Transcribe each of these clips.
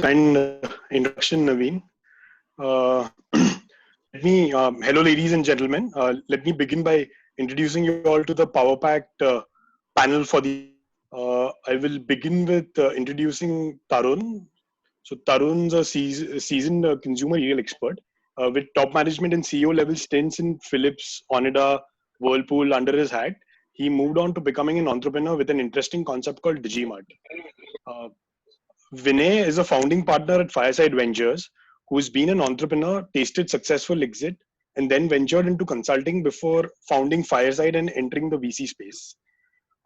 kind introduction, Naveen. Hello, ladies and gentlemen. Let me begin by introducing you all to the Power Pact panel for the evening. I will begin with introducing Tarun. So, Tarun's a seasoned consumer retail expert with top management and CEO level stints in Philips, Onida, Whirlpool under his hat. He moved on to becoming an entrepreneur with an interesting concept called Digimart. Uh, Vinay is a founding partner at Fireside Ventures, who's been an entrepreneur, tasted successful exit, and then ventured into consulting before founding Fireside and entering the VC space.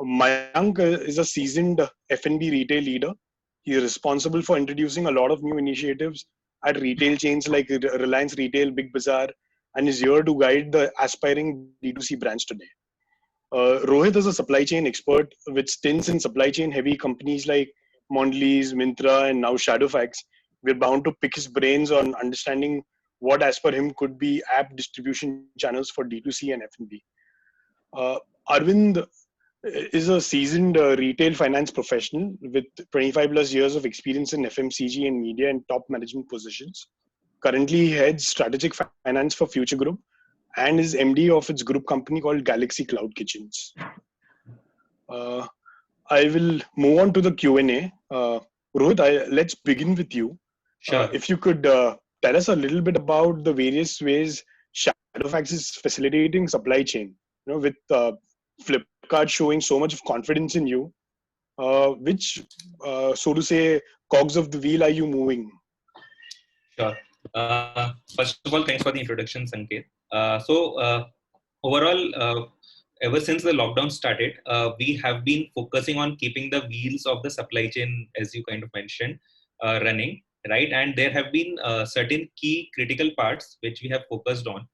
Mayank is a seasoned F&B retail leader. He is responsible for introducing a lot of new initiatives at retail chains like Reliance Retail, Big Bazaar, and is here to guide the aspiring D2C brands today. Rohit is a supply chain expert with stints in supply chain heavy companies like Mondelez, Mintra, and now Shadowfax. We're bound to pick his brains on understanding what, as per him, could be app distribution channels for D2C and F&B. Uh, Arvind is a seasoned retail finance professional with 25 plus years of experience in FMCG and media and top management positions. Currently, he heads strategic finance for Future Group and is MD of its group company called Galaxy Cloud Kitchens. Uh, I will move on to the Q&A. Rohit, let's begin with you. Sure. If you could tell us a little bit about the various ways Shadowfax is facilitating supply chain, with Flipkart showing so much of confidence in you, which, so to say, cogs of the wheel are you moving? Sure. First of all, thanks for the introduction, Sanket. Overall, ever since the lockdown started, we have been focusing on keeping the wheels of the supply chain, as you kind of mentioned, running, right? And there have been certain key critical parts which we have focused on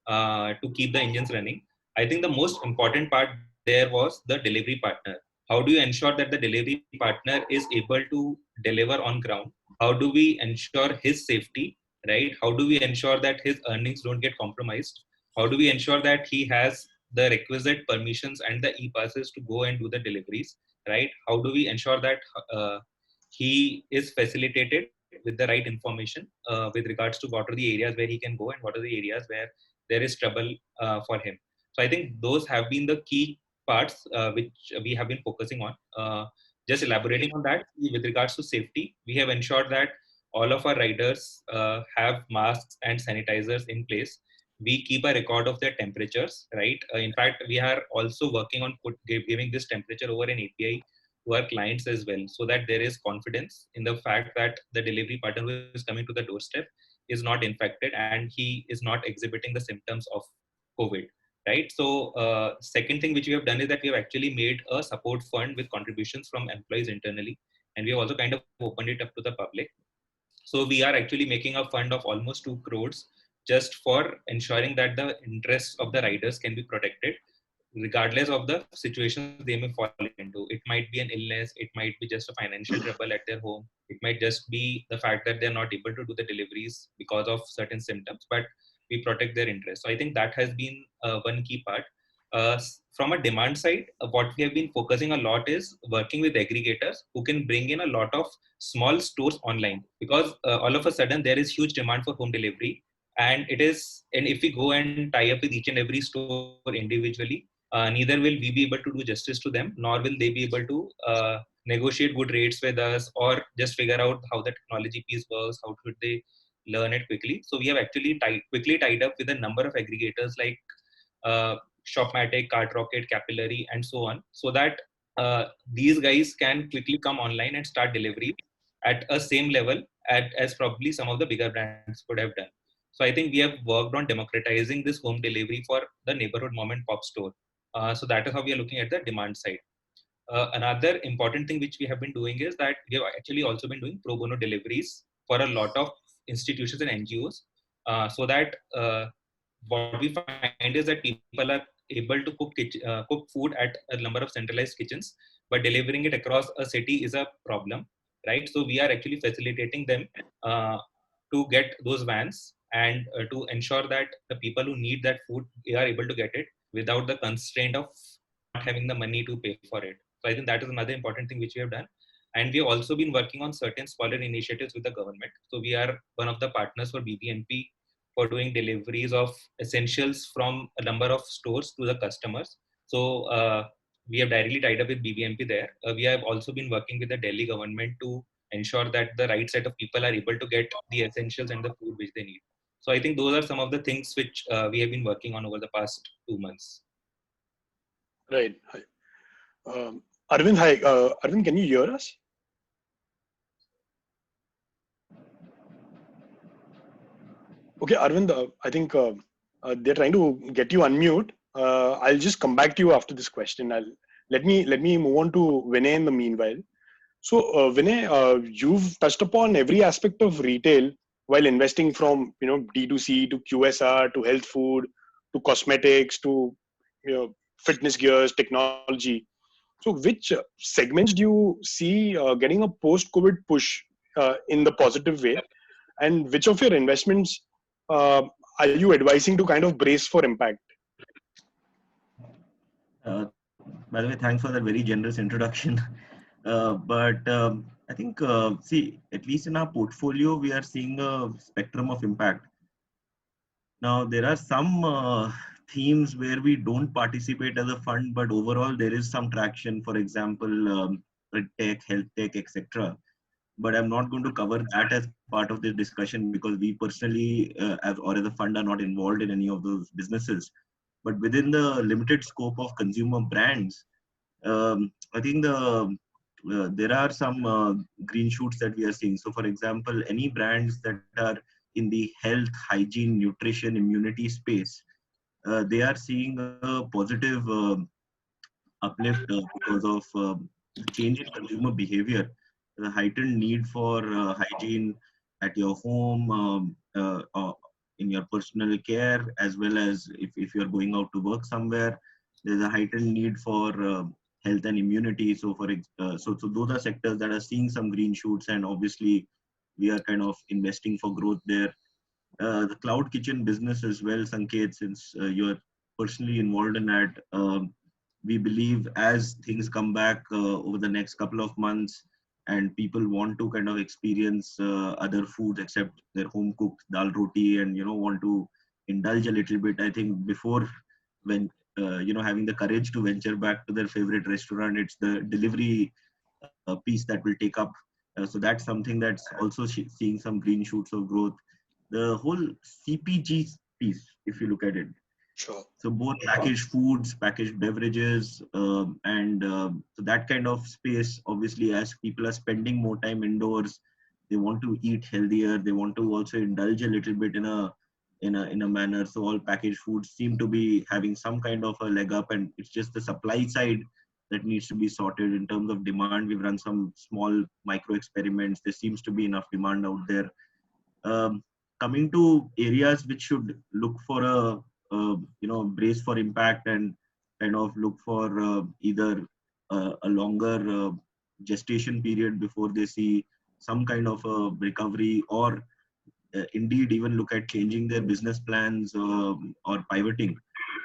to keep the engines running. I think the most important part there was the delivery partner. How do you ensure that the delivery partner is able to deliver on ground? How do we ensure his safety, right? How do we ensure that his earnings don't get compromised? How do we ensure that he has the requisite permissions and the e-passes to go and do the deliveries, right? How do we ensure that he is facilitated with the right information with regards to what are the areas where he can go and what are the areas where there is trouble for him. So I think those have been the key parts which we have been focusing on. Just elaborating on that, with regards to safety, we have ensured that all of our riders have masks and sanitizers in place. We keep a record of their temperatures, right? In fact, we are also working on giving this temperature over an API to our clients as well, so that there is confidence in the fact that the delivery partner who is coming to the doorstep is not infected and he is not exhibiting the symptoms of COVID, right? So second thing which we have done is that we have actually made a support fund with contributions from employees internally, and we have also kind of opened it up to the public. So we are actually making a fund of almost 2 crores just for ensuring that the interests of the riders can be protected regardless of the situations they may fall into. It might be an illness, it might be just a financial trouble at their home, it might just be the fact that they're not able to do the deliveries because of certain symptoms, but we protect their interests. So I think that has been one key part. From a demand side, what we have been focusing a lot is working with aggregators who can bring in a lot of small stores online, because all of a sudden there is huge demand for home delivery, and if we go and tie up with each and every store individually, neither will we be able to do justice to them, nor will they be able to negotiate good rates with us, or just figure out how the technology piece works, how should they learn it quickly. So we have actually quickly tied up with a number of aggregators like Shopmatic, Cartrocket, Capillary, and so on, so that these guys can quickly come online and start delivery at a same level as probably some of the bigger brands could have done. So I think we have worked on democratizing this home delivery for the neighborhood mom and pop store. So that is how we are looking at the demand side. Another important thing which we have been doing is that we have actually also been doing pro bono deliveries for a lot of institutions and NGOs, so that what we find is that people are able to cook food at a number of centralized kitchens, but delivering it across a city is a problem, right? So we are actually facilitating them to get those vans and to ensure that the people who need that food are able to get it without the constraint of not having the money to pay for it. So I think that is another important thing which we have done. And we've also been working on certain smaller initiatives with the government. So we are one of the partners for BBMP for doing deliveries of essentials from a number of stores to the customers. So we have directly tied up with BBMP there. We have also been working with the Delhi government to ensure that the right set of people are able to get the essentials and the food which they need. So I think those are some of the things which we have been working on over the past 2 months. Right. Hi. Arvind, hi. Arvind, can you hear us? Okay, Arvind, I think they're trying to get you unmute. I'll just come back to you after this question. Let me move on to Vinay in the meanwhile. So, Vinay, you've touched upon every aspect of retail while investing from D2C to QSR to health food to cosmetics to fitness gears, technology. So, which segments do you see getting a post-COVID push in the positive way, and which of your investments uh, are you advising to kind of brace for impact? Uh, by the way, thanks for that very generous introduction. But I think, see, at least in our portfolio, we are seeing a spectrum of impact. Now, there are some themes where we don't participate as a fund, but overall there is some traction. For example, tech, health tech, etc. But I'm not going to cover that as part of this discussion because we personally, as a fund, are not involved in any of those businesses. But within the limited scope of consumer brands, I think there are some green shoots that we are seeing. So, for example, any brands that are in the health, hygiene, nutrition, immunity space, they are seeing a positive uplift because of the change in consumer behavior, the heightened need for hygiene at your home, in your personal care, as well as if you're going out to work somewhere, there's a heightened need for health and immunity. So those are sectors that are seeing some green shoots, and obviously we are kind of investing for growth there. The cloud kitchen business as well, Sanket, since you're personally involved in that. We believe as things come back over the next couple of months and people want to kind of experience other foods except their home cooked dal roti and want to indulge a little bit, I think before when having the courage to venture back to their favorite restaurant, it's the delivery piece that will take up. So that's something that's also seeing some green shoots of growth. The whole CPG piece, if you look at it, Sure. so both packaged foods, packaged beverages, and so that kind of space, obviously, as people are spending more time indoors, they want to eat healthier. They want to also indulge a little bit in a manner. So all packaged foods seem to be having some kind of a leg up, and it's just the supply side that needs to be sorted. In terms of demand, we've run some small micro experiments. There seems to be enough demand out there. Coming to areas which should look for brace for impact and kind of look for either a longer gestation period before they see some kind of a recovery, or indeed even look at changing their business plans or pivoting,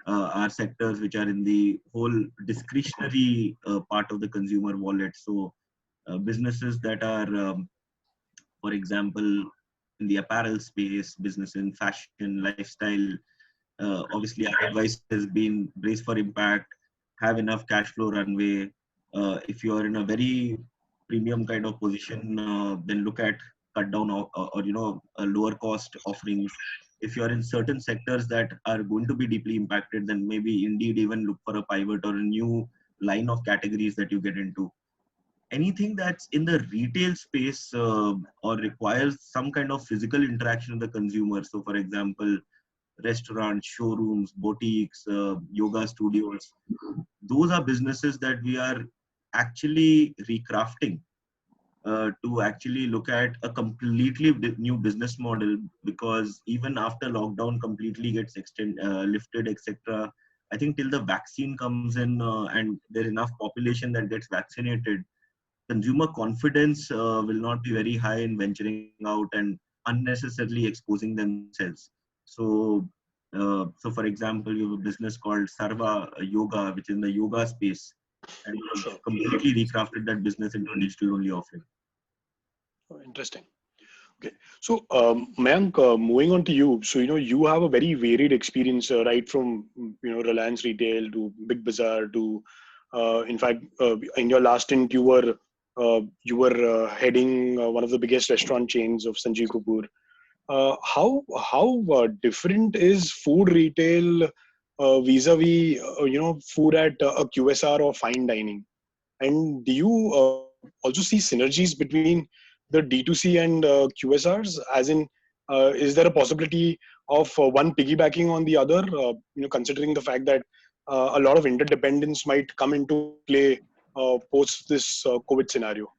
are sectors which are in the whole discretionary part of the consumer wallet. So businesses that are for example, in the apparel space, business in fashion, lifestyle. Obviously, our advice has been brace for impact, have enough cash flow runway. If you are in a very premium kind of position, then look at cut down or a lower cost offerings. If you are in certain sectors that are going to be deeply impacted, then maybe indeed even look for a pivot or a new line of categories that you get into. Anything that's in the retail space or requires some kind of physical interaction with the consumer. So, for example, restaurants, showrooms, boutiques, yoga studios, those are businesses that we are actually recrafting to actually look at a completely new business model, because even after lockdown completely gets lifted, etc., I think till the vaccine comes in and there's enough population that gets vaccinated, consumer confidence will not be very high in venturing out and unnecessarily exposing themselves. So for example, you have a business called Sarva Yoga, which is in the yoga space. and Sure. completely recrafted that business into a digital-only offering. Oh, interesting. Okay. So, Mayank, moving on to you. So, you have a very varied experience, right from, Reliance Retail to Big Bazaar to, in fact, in your last stint, you were heading one of the biggest restaurant chains of Sanjeev Kapoor. How different is food retail vis-a-vis, food at a QSR or fine dining? And do you also see synergies between the D2C and QSRs? As in, is there a possibility of one piggybacking on the other? Considering the fact that a lot of interdependence might come into play post this COVID scenario.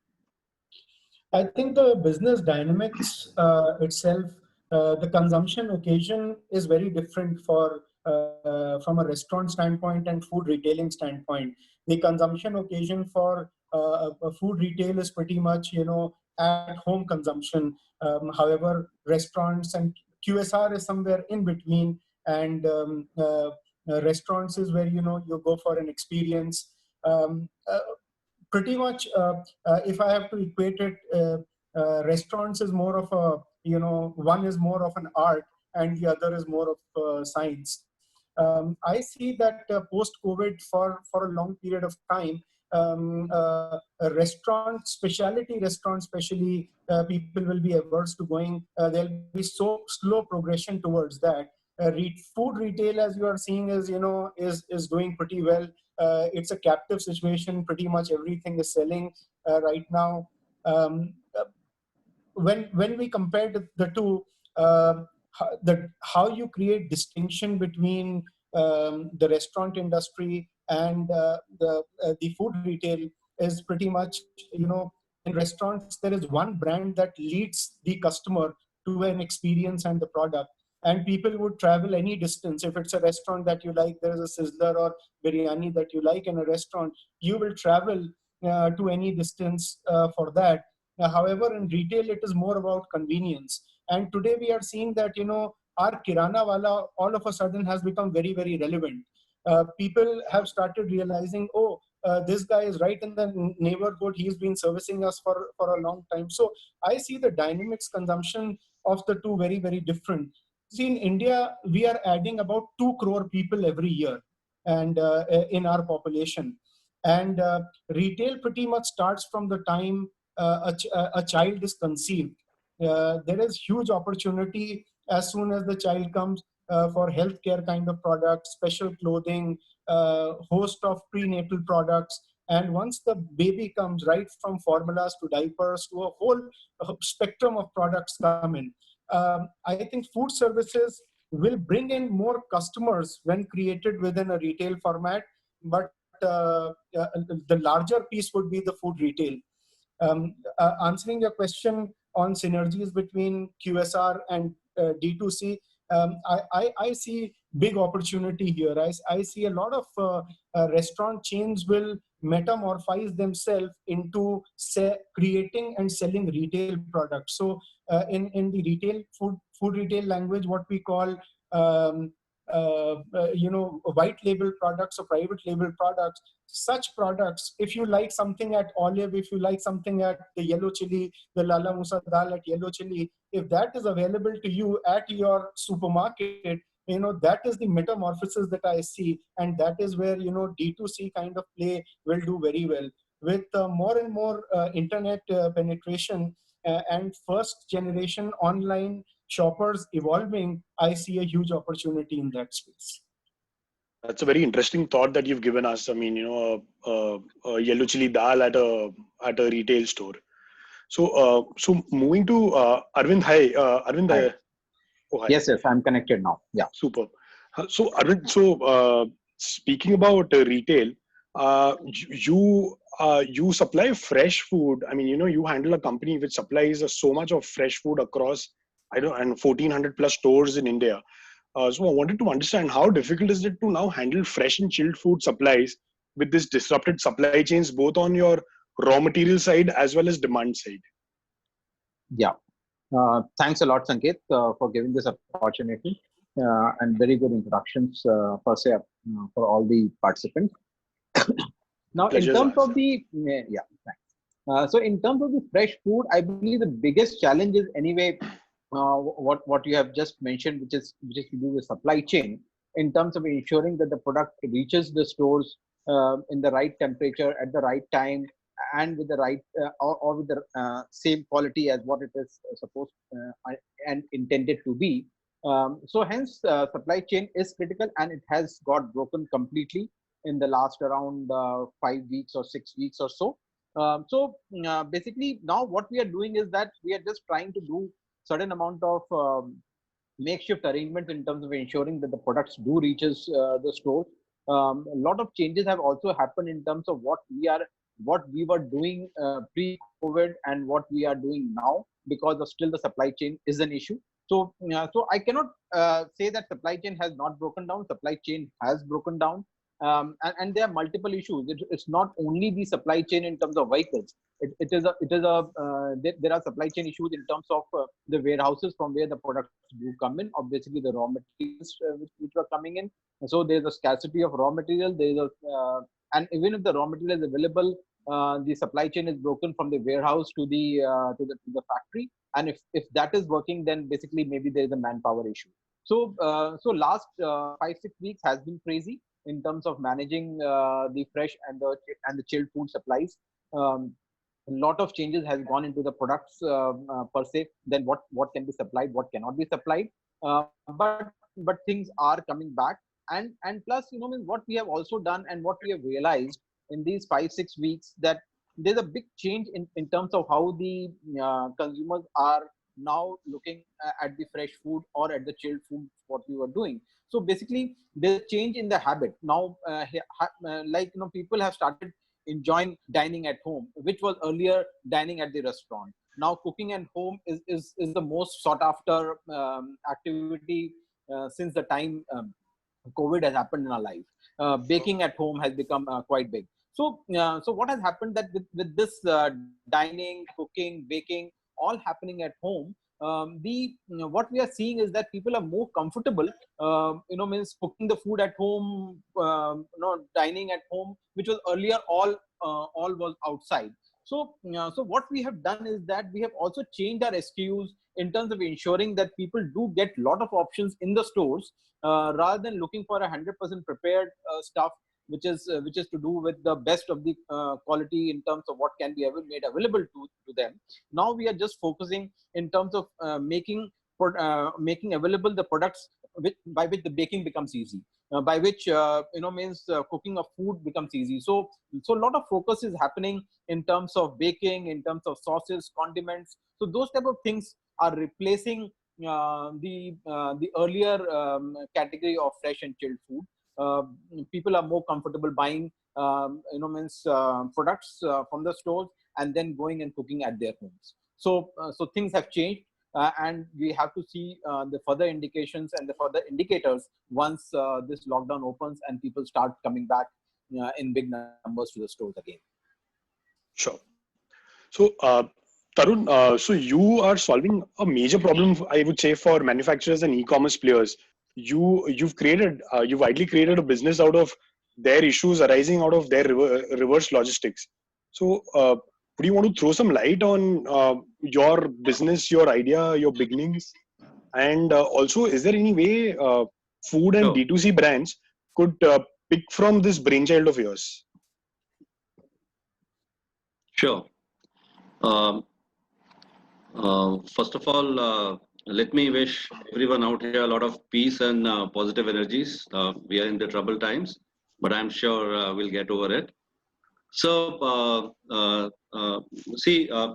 I think the business dynamics itself, the consumption occasion is very different from a restaurant standpoint and food retailing standpoint. The consumption occasion for food retail is pretty much, at home consumption. However, restaurants and QSR is somewhere in between, and restaurants is where, you go for an experience. Pretty much, if I have to equate it, restaurants is more of a, one is more of an art and the other is more of science. I see that post-COVID for a long period of time, a restaurant, specialty restaurants especially, people will be averse to going. There'll be so slow progression towards that. Food retail, as you are seeing, is doing pretty well. It's a captive situation. Pretty much everything is selling right now. When we compare the two, how you create distinction between the restaurant industry and the food retail is pretty much, in restaurants there is one brand that leads the customer to an experience and the product. And people would travel any distance. If it's a restaurant that you like, there is a sizzler or biryani that you like in a restaurant, you will travel to any distance for that. However, in retail, it is more about convenience. And today we are seeing that, our Kirana wala all of a sudden has become very, very relevant. People have started realizing, oh, this guy is right in the neighborhood. He's been servicing us for a long time. So I see the dynamics consumption of the two very, very different. See, in India, we are adding about 2 crore people every year, and in our population. And retail pretty much starts from the time a child is conceived. There is huge opportunity as soon as the child comes for healthcare kind of products, special clothing, host of prenatal products. And once the baby comes, right from formulas to diapers to a whole spectrum of products come in. I think food services will bring in more customers when created within a retail format, but the larger piece would be the food retail. Answering your question on synergies between QSR and D2C, I see big opportunity here. I see a lot of restaurant chains will metamorphose themselves into creating and selling retail products. So in the retail food retail language, what we call white label products or private label products, such products, if you like something at Olive, if you like something at the Yellow Chili, the Lala Musa Dal at Yellow Chili, if that is available to you at your supermarket, that is the metamorphosis that I see. And that is where, D2C kind of play will do very well. With more and more internet penetration and first generation online shoppers evolving, I see a huge opportunity in that space. That's a very interesting thought that you've given us. I mean, a yellow chili dal at a retail store. So moving to Arvind. Hi, Arvind. Hi. Oh, hi. Yes, I'm connected now. Yeah. Super. So Arvind, speaking about retail, you supply fresh food. I mean, you handle a company which supplies so much of fresh food across, and 1,400 plus stores in India. So I wanted to understand how difficult is it to now handle fresh and chilled food supplies with this disrupted supply chains, both on your raw material side as well as demand side. Yeah. Thanks a lot, Sanket, for giving this opportunity and very good introductions per se for all the participants. Now, in Pleasure's terms ours. of the, yeah, thanks. So in terms of the fresh food, I believe the biggest challenge is anyway, what you have just mentioned, which is to do with supply chain, in terms of ensuring that the product reaches the stores in the right temperature at the right time and with the right or with the same quality as what it is supposed and intended to be. So hence supply chain is critical, and it has got broken completely in the last around 5 weeks or 6 weeks or so. Basically now what we are doing is that we are just trying to do certain amount of makeshift arrangements in terms of ensuring that the products do reaches the stores. A lot of changes have also happened in terms of what we were doing pre-COVID and what we are doing now, because of still the supply chain is an issue. So I cannot say that supply chain has not broken down. Supply chain has broken down, and there are multiple issues. It's not only the supply chain in terms of vehicles. There are supply chain issues in terms of the warehouses from where the products do come in, or basically the raw materials which are coming in. So there's a scarcity of raw material. And even if the raw material is available, the supply chain is broken from the warehouse to the factory. And if that is working, then basically maybe there is a manpower issue. So last 5-6 weeks has been crazy in terms of managing the fresh and the chilled food supplies. A lot of changes has gone into the products per se. Then what can be supplied, what cannot be supplied. But things are coming back, and plus what we have also done and what we have realized in these 5-6 weeks, that there's a big change in terms of how the consumers are now looking at the fresh food or at the chilled food what we were doing. So basically there's a change in the habit now. People have started enjoying dining at home, which was earlier dining at the restaurant. Now cooking at home is the most sought after activity since the time COVID has happened in our life. Baking at home has become quite big. So what has happened that with this dining, cooking, baking, all happening at home, what we are seeing is that people are more comfortable, means cooking the food at home, dining at home, which was earlier all was outside. So what we have done is that we have also changed our SKUs in terms of ensuring that people do get a lot of options in the stores, rather than looking for 100% prepared stuff, which is to do with the best of the quality in terms of what can be made available to them. Now we are just focusing in terms of making available the products by which the baking becomes easy, by which means cooking of food becomes easy. So a lot of focus is happening in terms of baking, in terms of sauces, condiments. So those type of things are replacing the earlier category of fresh and chilled food. People are more comfortable buying products from the stores and then going and cooking at their homes. So things have changed, and we have to see the further indications and the further indicators once this lockdown opens and people start coming back in big numbers to the stores again. Sure. So Tarun, so you are solving a major problem, I would say, for manufacturers and e-commerce players. You've widely created a business out of their issues arising out of their reverse logistics. So would you want to throw some light on your business, your idea, your beginnings, and also is there any way food and D2C brands could pick from this brainchild of yours? Sure. First of all, let me wish everyone out here a lot of peace and positive energies. We are in the troubled times, but I'm sure we'll get over it. So,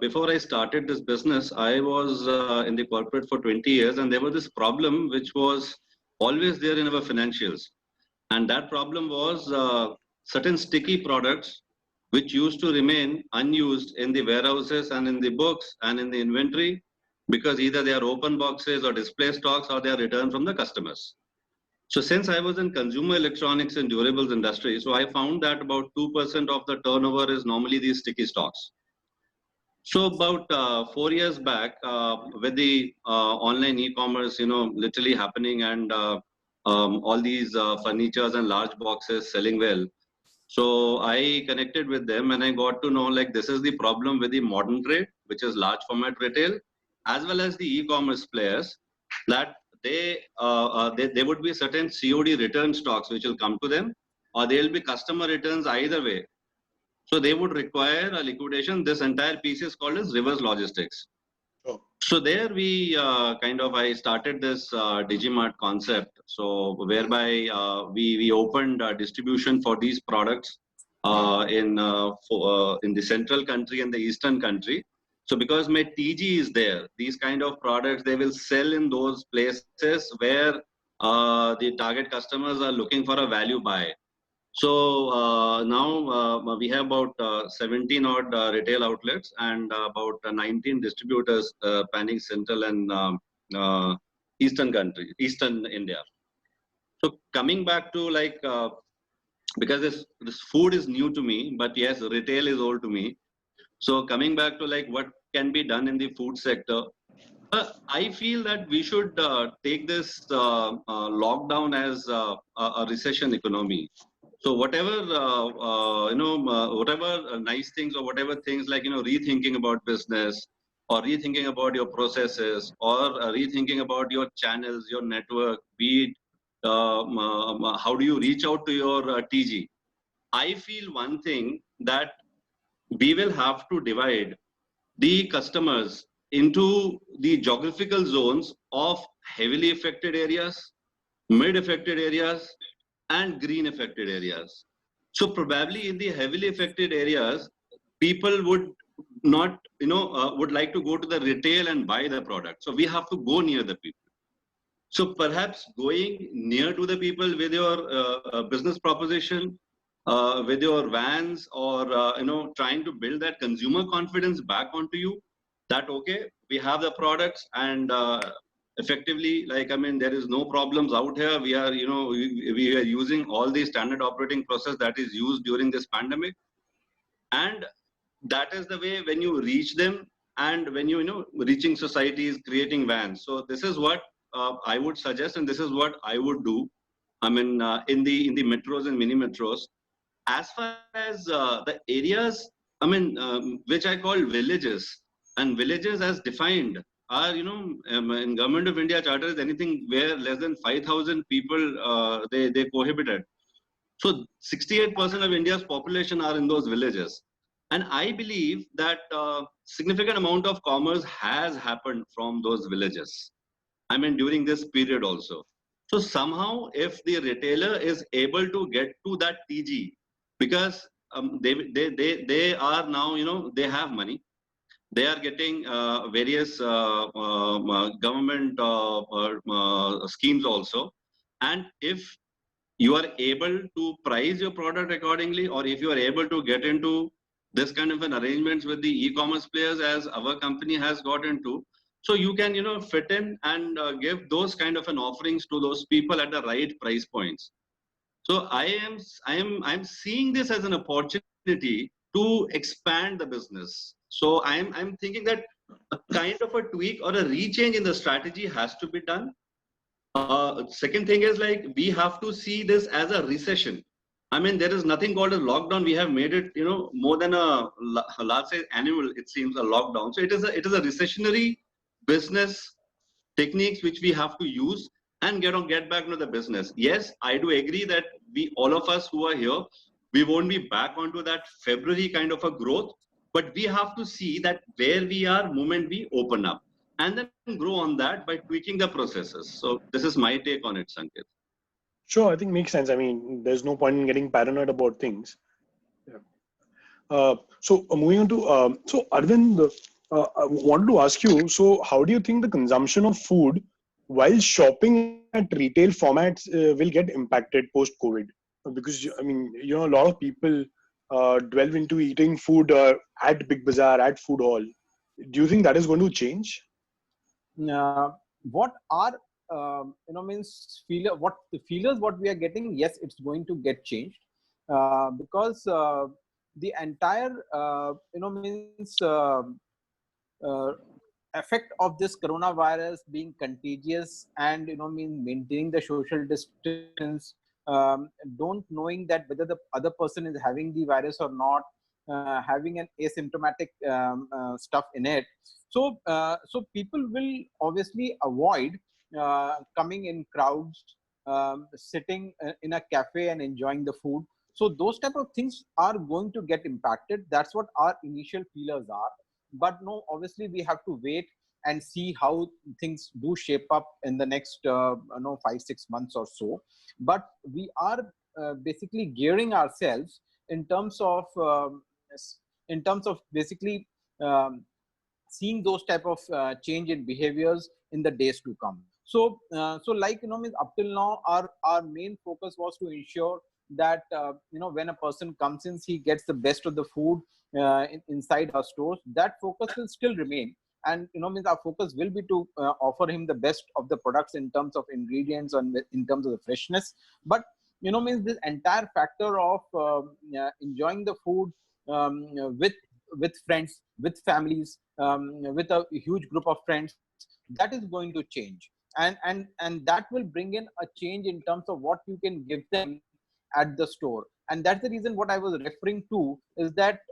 before I started this business, I was in the corporate for 20 years, and there was this problem which was always there in our financials. And that problem was certain sticky products which used to remain unused in the warehouses and in the books and in the inventory, because either they are open boxes or display stocks or they are returned from the customers. So since I was in consumer electronics and durables industry, so I found that about 2% of the turnover is normally these sticky stocks. So about 4 years back, with the online e-commerce, literally happening, and all these furnitures and large boxes selling well. So I connected with them and I got to know like this is the problem with the modern trade, which is large format retail, as well as the e-commerce players, that they would be certain COD return stocks which will come to them, or there will be customer returns either way. So they would require a liquidation. This entire piece is called as reverse logistics. Oh. So there we I started this Digimart concept. So whereby we opened distribution for these products in the central country and the eastern country. So because my TG is there, these kind of products they will sell in those places where the target customers are looking for a value buy. So now we have about 17 odd retail outlets and about 19 distributors spanning central and eastern eastern India. So coming back to because this food is new to me, but yes, retail is old to me. So coming back to what can be done in the food sector, I feel that we should take this lockdown as a recession economy. So whatever whatever nice things or whatever things rethinking about business or rethinking about your processes or rethinking about your channels, your network, be it how do you reach out to your TG. I feel one thing that we will have to divide the customers into the geographical zones of heavily affected areas, mid affected areas, and green affected areas. So probably in the heavily affected areas, people would not, would like to go to the retail and buy the product. So we have to go near the people. So perhaps going near to the people with your business proposition, with your vans, or trying to build that consumer confidence back onto you. That okay, we have the products and effectively, there is no problems out here. We are, we are using all the standard operating process that is used during this pandemic, and that is the way when you reach them and when reaching societies, creating vans. So this is what I would suggest, and this is what I would do. In the metros and mini metros, as far as the areas, which I call villages, and villages as defined are, in Government of India charter is anything where less than 5,000 people they prohibited. So 68% of India's population are in those villages. And I believe that significant amount of commerce has happened from those villages. During this period also. So somehow if the retailer is able to get to that TG, because they are now, they have money. They are getting various government schemes also. And if you are able to price your product accordingly, or if you are able to get into this kind of an arrangements with the e-commerce players as our company has got into, so you can fit in and give those kind of an offerings to those people at the right price points. So I'm seeing this as an opportunity to expand the business. So I'm thinking that a kind of a tweak or a rechange in the strategy has to be done. Second thing is we have to see this as a recession. There is nothing called a lockdown. We have made it, more than a large size annual, it seems, a lockdown. So it is a recessionary business techniques which we have to use and get back into the business. Yes, I do agree that all of us who are here, we won't be back onto that February kind of a growth, but we have to see that where we are moment we open up, and then grow on that by tweaking the processes. So this is my take on it, Sanket. Sure, I think makes sense. There's no point in getting paranoid about things. Yeah. Moving on to so Arvind, I wanted to ask you. So how do you think the consumption of food while shopping at retail formats will get impacted post COVID? Because a lot of people delve into eating food at Big Bazaar, at food hall. Do you think that is going to change? What are what the feelers what we are getting? Yes, it's going to get changed because the entire effect of this coronavirus being contagious and maintaining the social distance don't knowing that whether the other person is having the virus or not, having an asymptomatic stuff in it. So people will obviously avoid coming in crowds, sitting in a cafe and enjoying the food. So those type of things are going to get impacted. That's what our initial feelers are. But no, obviously we have to wait and see how things do shape up in the next 5-6 months or so. But we are basically gearing ourselves in terms of basically um, seeing those type of change in behaviors in the days to come. So like means up till now our main focus was to ensure that when a person comes in, he gets the best of the food inside our stores. That focus will still remain, and means our focus will be to offer him the best of the products in terms of ingredients and in terms of the freshness. But means this entire factor of enjoying the food with friends, with families, with a huge group of friends, that is going to change. And that will bring in a change in terms of what you can give them at the store. And that's the reason what I was referring to is that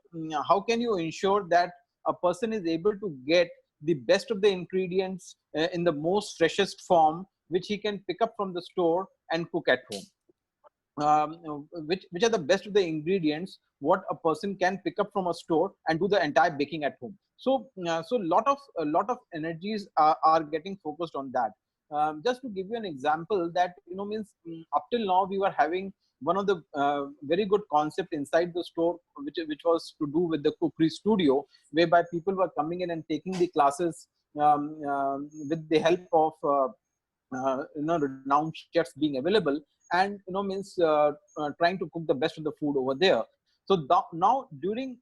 how can you ensure that a person is able to get the best of the ingredients in the most freshest form, which he can pick up from the store and cook at home. Which are the best of the ingredients what a person can pick up from a store and do the entire baking at home. So a lot of energies are getting focused on that. Just to give you an example, that means up till now we were having one of the very good concept inside the store, which was to do with the cookery studio, whereby people were coming in and taking the classes with the help of renowned chefs being available, and means trying to cook the best of the food over there. So now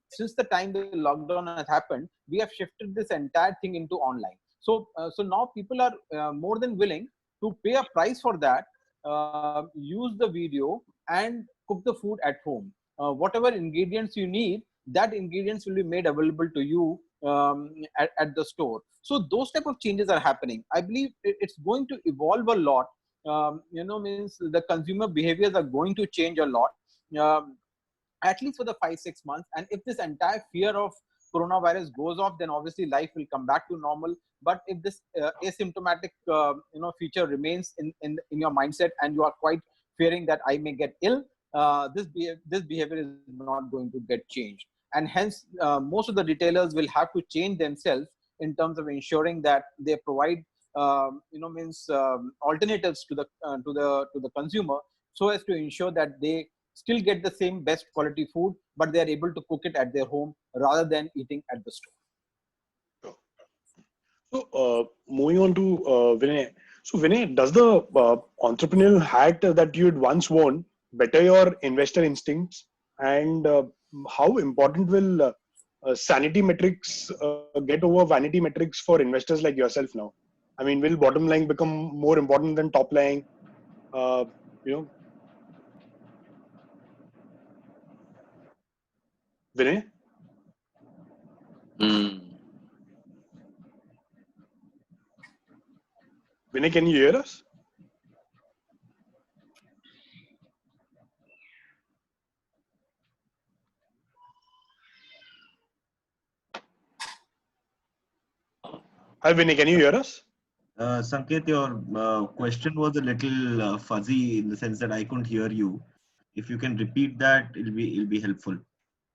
since the time the lockdown has happened, we have shifted this entire thing into online. So now people are more than willing to pay a price for that, use the video and cook the food at home. Whatever ingredients you need, that ingredients will be made available to you at the store. So those type of changes are happening. I believe it's going to evolve a lot. Means the consumer behaviors are going to change a lot, at least for the 5-6 months. And if this entire fear of coronavirus goes off, then obviously life will come back to normal. But if this asymptomatic feature remains in your mindset, and you are quite fearing that I may get ill, this behavior is not going to get changed. And hence most of the retailers will have to change themselves in terms of ensuring that they provide alternatives to the consumer, so as to ensure that they still get the same best quality food, but they are able to cook it at their home rather than eating at the store. So moving on to Vinay. So Vinay, does the entrepreneurial hat that you had once worn better your investor instincts? And how important will sanity metrics get over vanity metrics for investors like yourself now? I mean, will bottom line become more important than top line? Vinay? Vinay, can you hear us? Hi, Vinay, can you hear us? Sanket, your question was a little fuzzy in the sense that I couldn't hear you. If you can repeat that, it'll be helpful.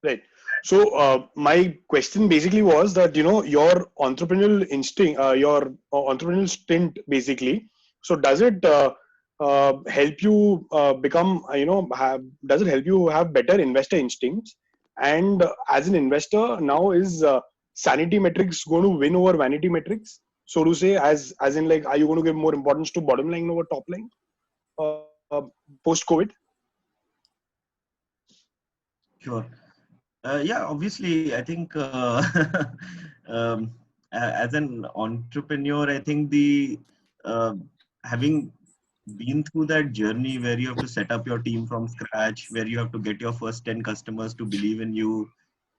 Right. So my question basically was that your entrepreneurial instinct, your entrepreneurial stint, basically. So does it help you become does it help you have better investor instincts? And as an investor now, is sanity metrics going to win over vanity metrics, so to say? As in, like, are you going to give more importance to bottom line over top line post COVID? Sure. Yeah, obviously, I think as an entrepreneur, I think the having been through that journey where you have to set up your team from scratch, where you have to get your first 10 customers to believe in you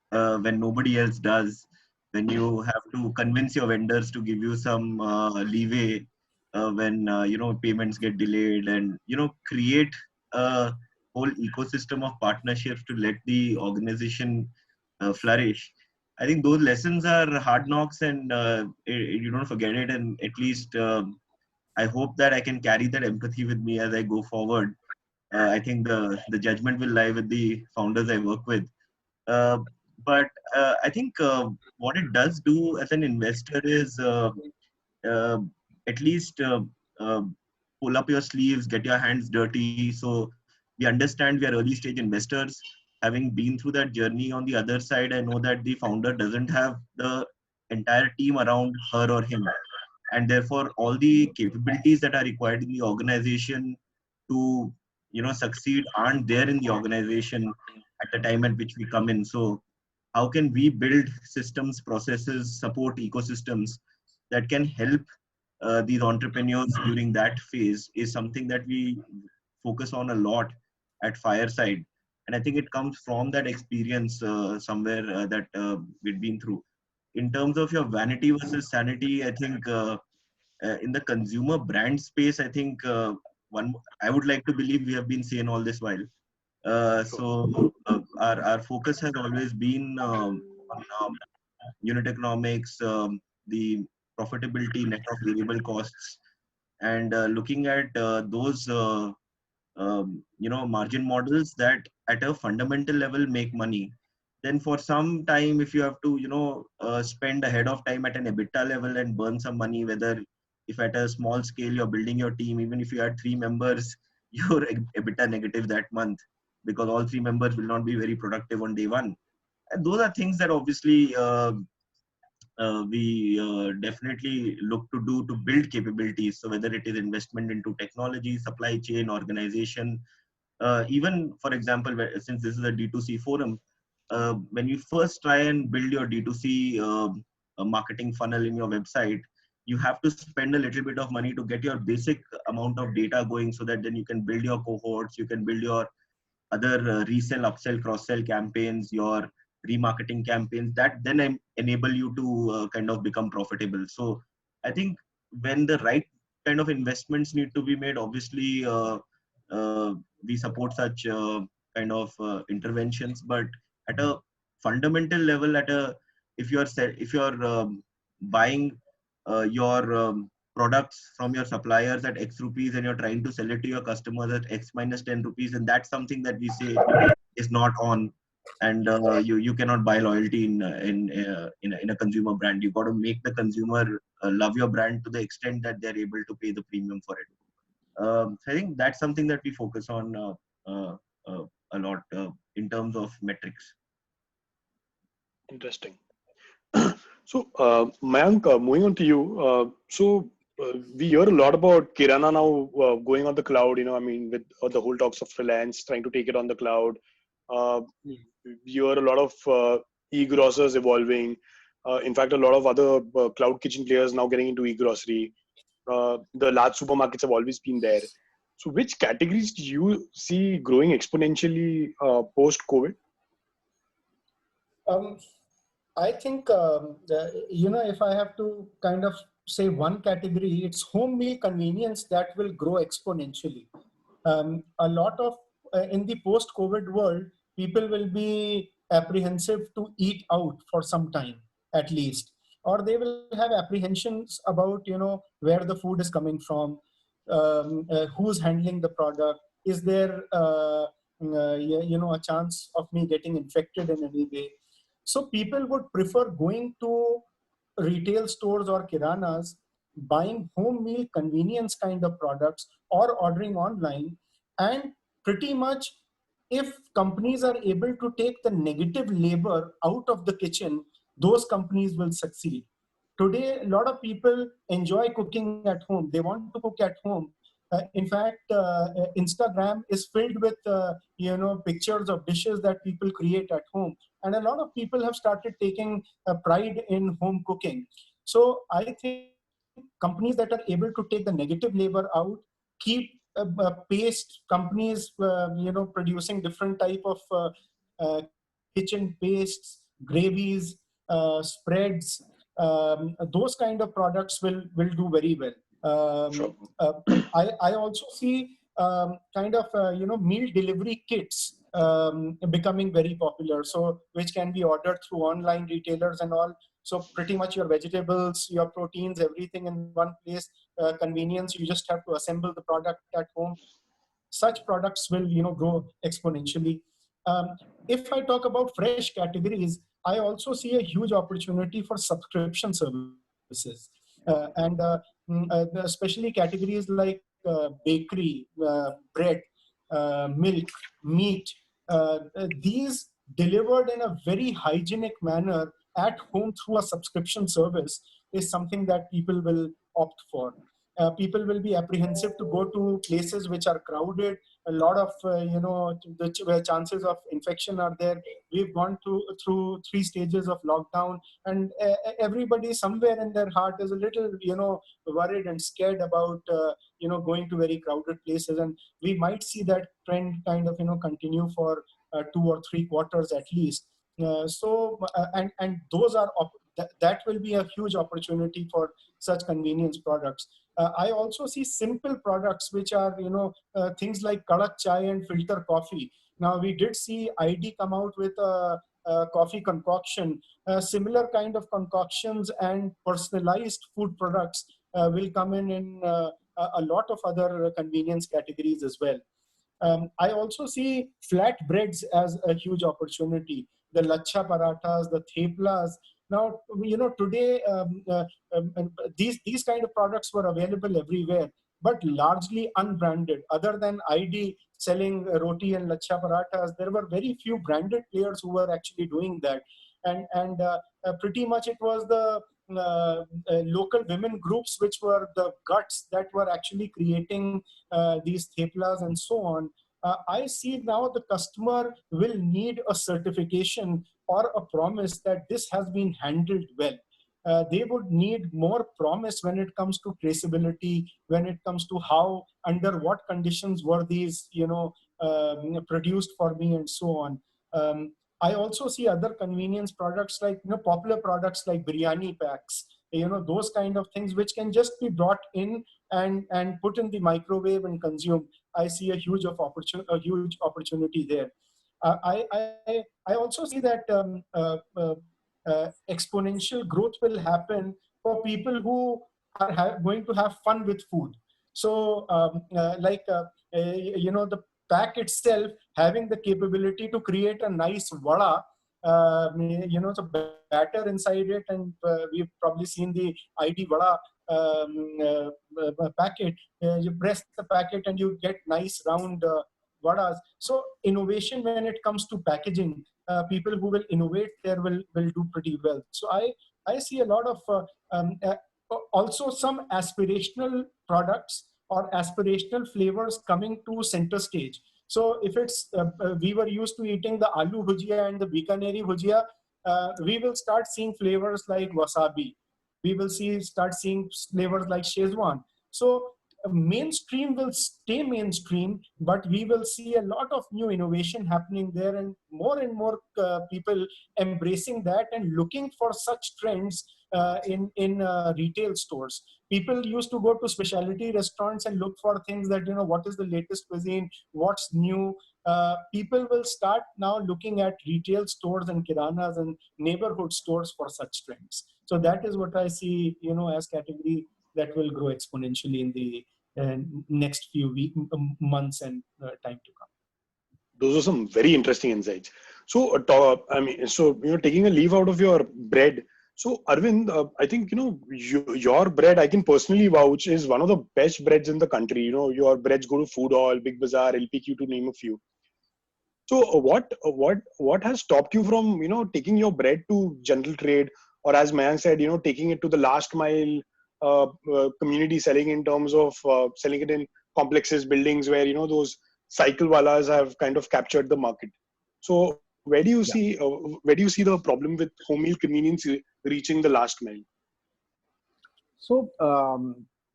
when nobody else does, when you have to convince your vendors to give you some leeway when payments get delayed, and create a whole ecosystem of partnerships to let the organization flourish. I think those lessons are hard knocks, and you don't forget it. And at least I hope that I can carry that empathy with me as I go forward. I think the judgment will lie with the founders I work with. Uh, but I think what it does do as an investor is uh, at least uh, pull up your sleeves, get your hands dirty. So we understand we are early stage investors. Having been through that journey on the other side, I know that the founder doesn't have the entire team around her or him, and therefore all the capabilities that are required in the organization to succeed aren't there in the organization at the time at which we come in. So how can we build systems, processes, support ecosystems that can help these entrepreneurs during that phase is something that we focus on a lot at Fireside. And I think it comes from that experience somewhere that we've been through. In terms of your vanity versus sanity, I think in the consumer brand space, I think I would like to believe we have been sane all this while. Our focus has always been on unit economics, the profitability, net of variable costs, and looking at those margin models that at a fundamental level make money. Then for some time, if you have to spend ahead of time at an EBITDA level and burn some money, whether if at a small scale you're building your team, even if you had 3 members, you're EBITDA negative that month because all 3 members will not be very productive on day one. And those are things that obviously we definitely look to do to build capabilities. So whether it is investment into technology, supply chain, organization, even for example, since this is a D2C forum, when you first try and build your D2C marketing funnel in your website, you have to spend a little bit of money to get your basic amount of data going, so that then you can build your cohorts, you can build your other resell, upsell, cross-sell campaigns, your remarketing campaigns that then enable you to kind of become profitable. So I think when the right kind of investments need to be made, obviously we support such kind of interventions. But at a fundamental level, if you're buying your products from your suppliers at X rupees and you're trying to sell it to your customers at X minus 10 rupees, and that's something that we say is not on. And you cannot buy loyalty in a consumer brand. You got to make the consumer love your brand to the extent that they're able to pay the premium for it. So I think that's something that we focus on a lot in terms of metrics. Interesting. So, Mayank, moving on to you. We hear a lot about Kirana now going on the cloud. I mean, with the whole talks of Reliance trying to take it on the cloud. We hear a lot of e-grocers evolving. In fact, a lot of other cloud kitchen players now getting into e-grocery. The large supermarkets have always been there. So, which categories do you see growing exponentially post-COVID? I think, if I have to kind of say one category, it's home meal convenience that will grow exponentially. A lot of, in the post-COVID world, people will be apprehensive to eat out for some time, at least. Or they will have apprehensions about, where the food is coming from, who's handling the product. Is there, a chance of me getting infected in any way? So people would prefer going to retail stores or kiranas, buying home meal convenience kind of products or ordering online. And pretty much, if companies are able to take the negative labor out of the kitchen, those companies will succeed. Today, a lot of people enjoy cooking at home. They want to cook at home. In fact, Instagram is filled with pictures of dishes that people create at home, and a lot of people have started taking pride in home cooking. So I think companies that are able to take the negative labor out, keep paste companies, producing different type of kitchen pastes, gravies, spreads. Those kind of products will do very well. Sure. I also see kind of meal delivery kits becoming very popular. So which can be ordered through online retailers and all. So pretty much your vegetables, your proteins, everything in one place. Convenience. You just have to assemble the product at home. Such products will grow exponentially. Um, if I talk about fresh categories, I also see a huge opportunity for subscription services, and especially categories like bakery, bread, milk, meat. These delivered in a very hygienic manner at home through a subscription service is something that people will opt for. People will be apprehensive to go to places which are crowded. A lot of where chances of infection are there. We've gone through 3 stages of lockdown, and everybody somewhere in their heart is a little worried and scared about going to very crowded places, and we might see that trend kind of continue for 2 or 3 quarters at least. And those are that will be a huge opportunity for such convenience products. I also see simple products which are things like kadak chai and filter coffee. Now we did see ID come out with a coffee concoction. Similar kind of concoctions and personalized food products will come in a lot of other convenience categories as well. I also see flatbreads as a huge opportunity. The lacha parathas, the theplas. Now, today these kind of products were available everywhere, but largely unbranded. Other than ID selling roti and lacha parathas, there were very few branded players who were actually doing that. And pretty much it was the local women groups which were the guts that were actually creating these theplas and so on. I see now the customer will need a certification or a promise that this has been handled well. They would need more promise when it comes to traceability, when it comes to how, under what conditions were these, produced for me and so on. I also see other convenience products like, popular products like biryani packs, those kind of things which can just be brought in and put in the microwave and consumed. I see a huge opportunity there. I also see that exponential growth will happen for people who are going to have fun with food. So, the pack itself having the capability to create a nice vada, so batter inside it, and we've probably seen the ID vada packet. You press the packet and you get nice round vadas. So innovation when it comes to packaging, people who will innovate there will do pretty well. So I see a lot of also some aspirational products or aspirational flavors coming to center stage. So if it's we were used to eating the aloo bhujia and the Bikaneri bhujia, we will start seeing flavors like wasabi. We will start seeing flavors like Szechuan. So mainstream will stay mainstream, but we will see a lot of new innovation happening there, and more people embracing that and looking for such trends in retail stores. People used to go to specialty restaurants and look for things that, what is the latest cuisine, what's new. People will start now looking at retail stores and kiranas and neighborhood stores for such trends. So that is what I see, as category that will grow exponentially in the next few months and time to come. Those are some very interesting insights. So, taking a leaf out of your bread. So, Arvind, I think, your bread, I can personally vouch, is one of the best breads in the country. Your breads go to Food Hall, Big Bazaar, LPQ, to name a few. So, what has stopped you from, taking your bread to general trade, or as Mayank said, taking it to the last mile community selling, in terms of selling it in complexes, buildings where, those cycle walas have kind of captured the market. So where do you see the problem with home meal convenience reaching the last mile? So,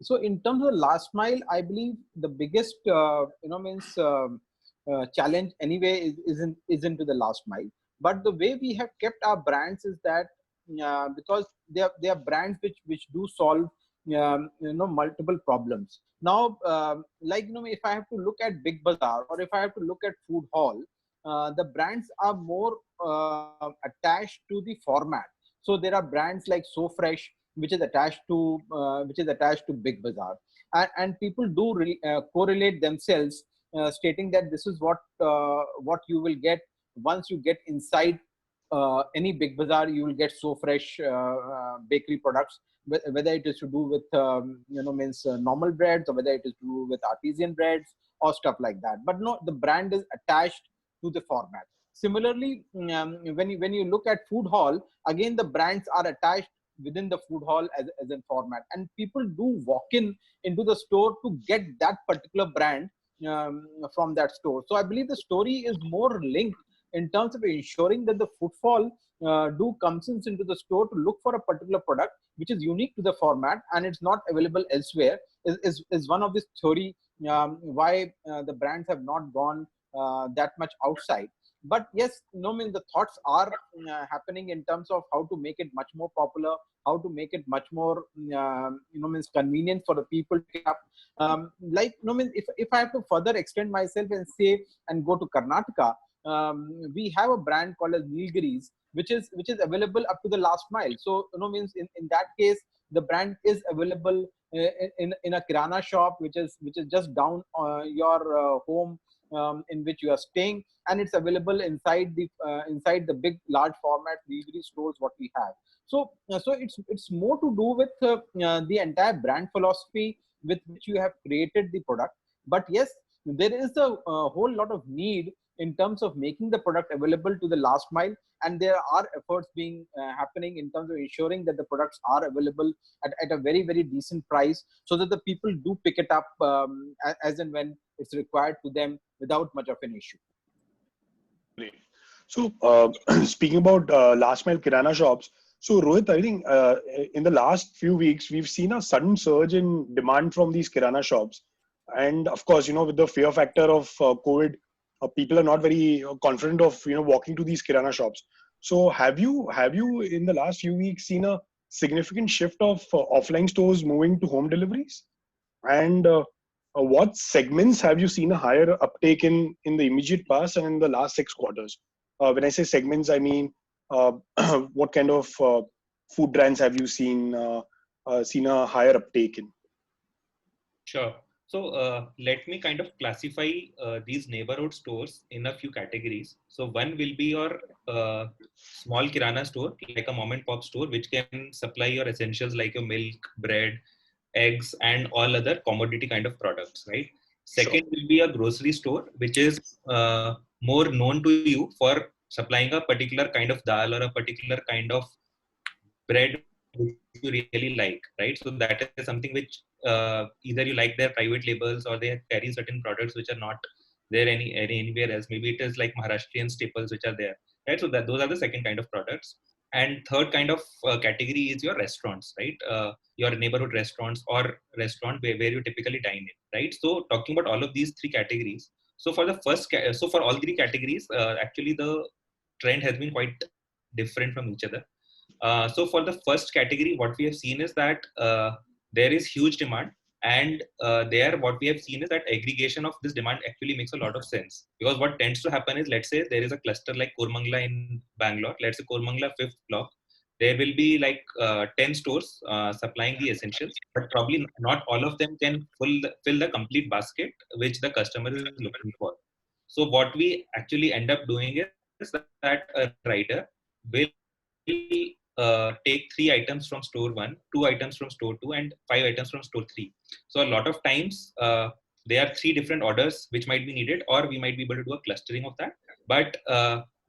so in terms of last mile, I believe the biggest challenge anyway isn't to the last mile. But the way we have kept our brands is that because they are brands which do solve multiple problems. Now, if I have to look at Big Bazaar or if I have to look at Food Hall, the brands are more attached to the format. So there are brands like So Fresh, which is attached to Big Bazaar, and people do correlate themselves, stating that this is what you will get once you get inside any Big Bazaar. You will get So Fresh bakery products, whether it is to do with normal breads, or whether it is to do with artisan breads or stuff like that. But no, the brand is attached to the format. Similarly, when you look at Food Hall, again the brands are attached within the Food Hall as a format, and people do walk into the store to get that particular brand from that store. So I believe the story is more linked in terms of ensuring that the footfall do comes into the store to look for a particular product which is unique to the format and it's not available elsewhere, is one of this theory why the brands have not gone that much outside. But yes, the thoughts are happening in terms of how to make it much more popular, how to make it much more convenient for the people to pick up. If I have to further extend myself and say and go to Karnataka, we have a brand called as Nilgiris, which is available up to the last mile. So in that case, the brand is available in a kirana shop, which is just down your home in which you are staying, and it's available inside the big large format Nilgiri stores what we have. So it's more to do with the entire brand philosophy with which you have created the product. But yes, there is a whole lot of need in terms of making the product available to the last mile, and there are efforts being happening in terms of ensuring that the products are available at a very, very decent price, so that the people do pick it up as and when it's required to them without much of an issue. Great. So speaking about last mile kirana shops, so Rohit, I think in the last few weeks we've seen a sudden surge in demand from these kirana shops, and of course, with the fear factor of COVID, people are not very confident of walking to these kirana shops. So have you in the last few weeks seen a significant shift of offline stores moving to home deliveries? And what segments have you seen a higher uptake in the immediate past and in the last 6 quarters? When I say segments, I mean what kind of food brands have you seen a higher uptake in? Sure. So let me kind of classify these neighborhood stores in a few categories. So one will be your small kirana store, like a mom and pop store, which can supply your essentials like your milk, bread, eggs, and all other commodity kind of products, right? Second will be a grocery store, which is more known to you for supplying a particular kind of dal or a particular kind of bread which you really like, right? So that is something which either you like their private labels or they carry certain products which are not there anywhere else. Maybe it is like Maharashtrian staples which are there, right? So that those are the second kind of products. And third kind of category is your restaurants, right? Your neighborhood restaurants or restaurant where you typically dine in, right? So talking about all of these three categories. So for the so for all three categories, actually the trend has been quite different from each other. So for the first category, what we have seen is that there is huge demand, and there what we have seen is that aggregation of this demand actually makes a lot of sense, because what tends to happen is, let's say there is a cluster like Koramangala in Bangalore, let's say Koramangala 5th block, there will be like 10 stores supplying the essentials, but probably not all of them can fill the complete basket which the customer is looking for. So what we actually end up doing is that a rider will take 3 items from store 1, 2 items from store 2, and 5 items from store 3. So a lot of times there are 3 different orders which might be needed, or we might be able to do a clustering of that. But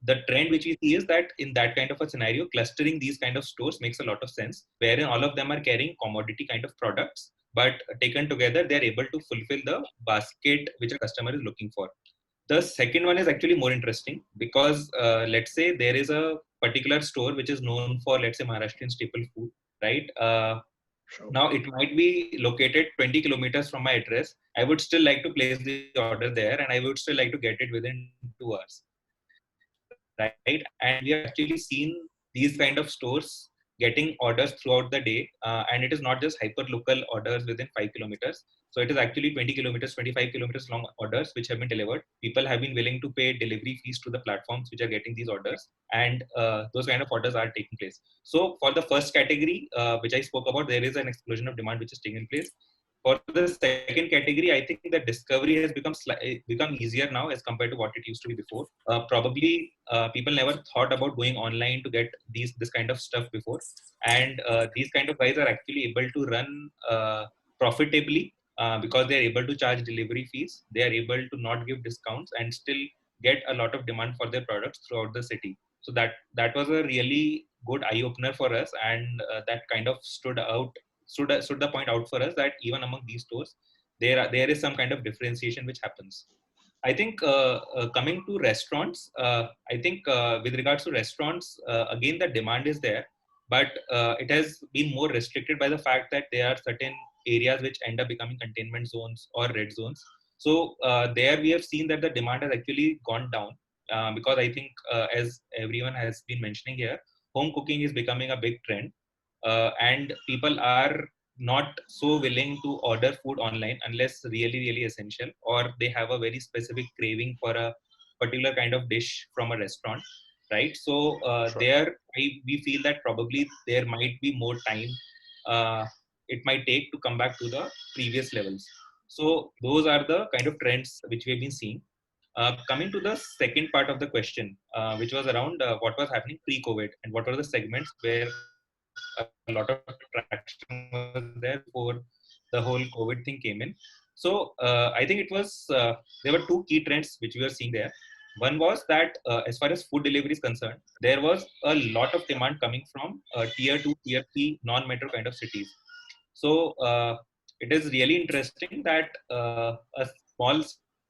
the trend which we see is that in that kind of a scenario, clustering these kind of stores makes a lot of sense, wherein all of them are carrying commodity kind of products, but taken together, they are able to fulfill the basket which a customer is looking for. The second one is actually more interesting, because let's say there is a particular store which is known for, let's say, Maharashtrian staple food, right? Now it might be located 20 kilometers from my address. I would still like to place the order there, and I would still like to get it within 2 hours, right? And we have actually seen these kind of stores getting orders throughout the day, and it is not just hyper local orders within 5 kilometers. So it is actually 20 kilometers, 25 kilometers long orders which have been delivered. People have been willing to pay delivery fees to the platforms which are getting these orders, and those kind of orders are taking place. So for the first category, which I spoke about, there is an explosion of demand which is taking place. For the second category, I think the discovery has become easier now as compared to what it used to be before. Probably people never thought about going online to get this kind of stuff before, and these kind of guys are actually able to run profitably because they are able to charge delivery fees. They are able to not give discounts and still get a lot of demand for their products throughout the city. So that was a really good eye opener for us, and that kind of stood the point out for us that even among these stores, there is some kind of differentiation which happens. I think coming to restaurants, I think with regards to restaurants, again the demand is there, but it has been more restricted by the fact that there are certain areas which end up becoming containment zones or red zones. So there we have seen that the demand has actually gone down because I think as everyone has been mentioning here, home cooking is becoming a big trend. And people are not so willing to order food online unless really essential, or they have a very specific craving for a particular kind of dish from a restaurant, right? So Sure. there we feel that probably there might be more time it might take to come back to the previous levels. So those are the kind of trends which we have been seeing. Coming to the second part of the question, which was around what was happening pre-COVID and what were the segments where a lot of traction was there before the whole COVID thing came in. So I think it was there were two key trends which we were seeing there. One was that as far as food delivery is concerned, there was a lot of demand coming from tier 2, tier 3 non-metro kind of cities. So it is really interesting that a small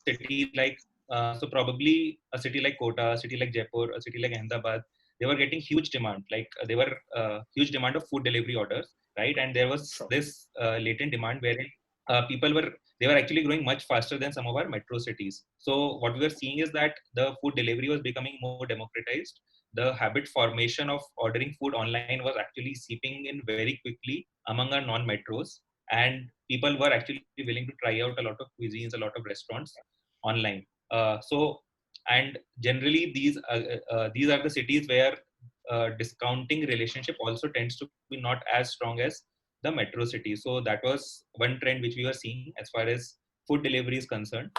city like so probably a city like Kota, a city like Jaipur, a city like Ahmedabad, they were getting huge demand. Like they were huge demand of food delivery orders, right? And there was Sure. this latent demand wherein people were actually growing much faster than some of our metro cities. So what we were seeing is that the food delivery was becoming more democratized. The habit formation of ordering food online was actually seeping in very quickly among our non-metros, and people were actually willing to try out a lot of cuisines, a lot of restaurants online. So and generally these are the cities where discounting relationship also tends to be not as strong as the metro cities. So that was one trend which we were seeing as far as food delivery is concerned.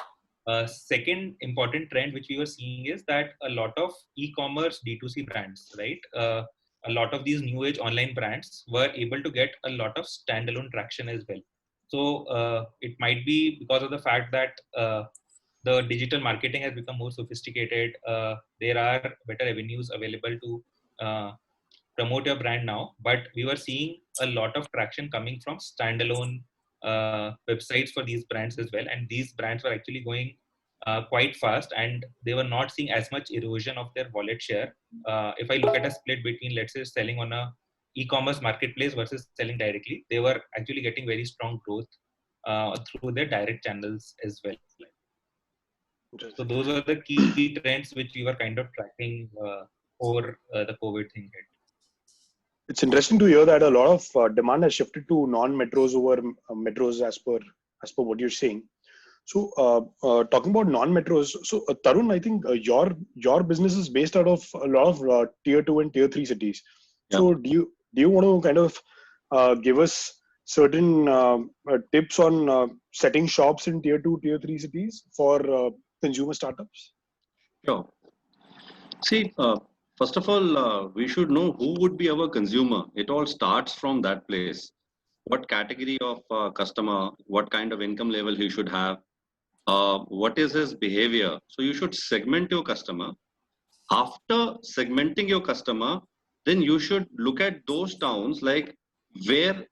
Second important trend which we were seeing is that a lot of e-commerce D2C brands, right? A lot of these new age online brands were able to get a lot of standalone traction as well. So it might be because of the fact that the digital marketing has become more sophisticated. There are better avenues available to promote your brand now, but we were seeing a lot of traction coming from standalone websites for these brands as well, and these brands were actually going quite fast, and they were not seeing as much erosion of their wallet share. If I look at a split between, let's say, selling on a e-commerce marketplace versus selling directly, they were actually getting very strong growth through their direct channels as well. So those are the key trends which we were kind of tracking over the COVID thing hit. It's interesting to hear that a lot of demand has shifted to non-metros over metros as per what you're saying. So talking about non-metros, so Tarun, I think your business is based out of a lot of tier 2 and tier 3 cities. Yeah. So do you want to kind of give us certain tips on setting shops in tier 2, tier 3 cities for consumer startups? Sure. See, first of all, we should know who would be our consumer. It all starts from that place. What category of customer, what kind of income level he should have, what is his behavior. So you should segment your customer. After segmenting your customer, then you should look at those towns like where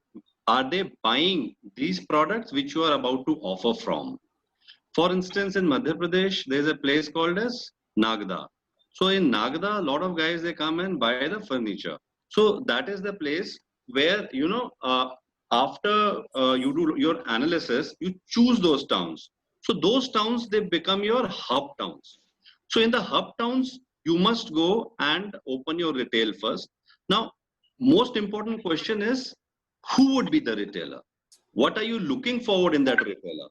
are they buying these products which you are about to offer from. For instance, in Madhya Pradesh, there's a place called as Nagda. So in Nagda, a lot of guys, they come and buy the furniture. So that is the place where, after you do your analysis, you choose those towns. So those towns, they become your hub towns. So in the hub towns, you must go and open your retail first. Now, most important question is, who would be the retailer? What are you looking forward in that retailer?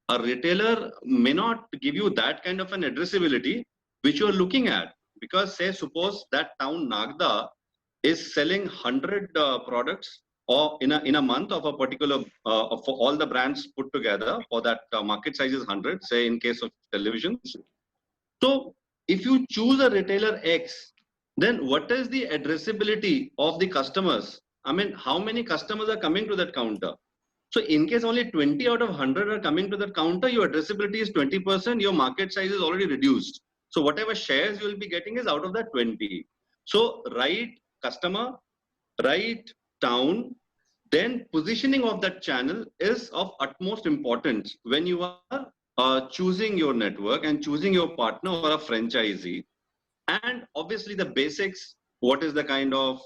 A retailer may not give you that kind of an addressability which you are looking at, because say suppose that town Nagda is selling 100 products or in a month of a particular for all the brands put together, for that market size is 100, say in case of televisions. So if you choose a retailer X, then what is the addressability of the customers? I mean, how many customers are coming to that counter? So in case only 20 out of 100 are coming to that counter, your addressability is 20%, your market size is already reduced. So whatever shares you will be getting is out of that 20. So right customer, right town, then positioning of that channel is of utmost importance when you are choosing your network and choosing your partner or a franchisee. And obviously the basics, what is the kind of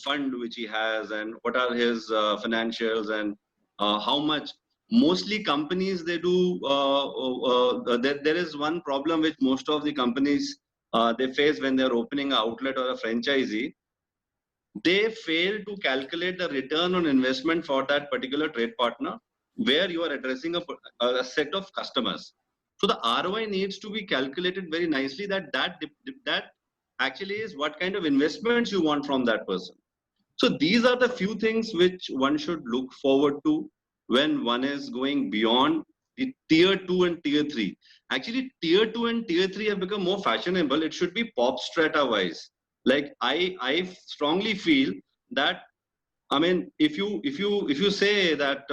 fund which he has, and what are his financials, and how much. Mostly companies, they do there is one problem which most of the companies they face when they're opening an outlet or a franchisee. They fail to calculate the return on investment for that particular trade partner, where you are addressing a set of customers. So the ROI needs to be calculated very nicely, that actually is what kind of investments you want from that person. So these are the few things which one should look forward to when one is going beyond the tier 2 and tier 3. Actually, tier 2 and tier 3 have become more fashionable. It should be pop strata wise. Like I strongly feel that, I mean, if you say that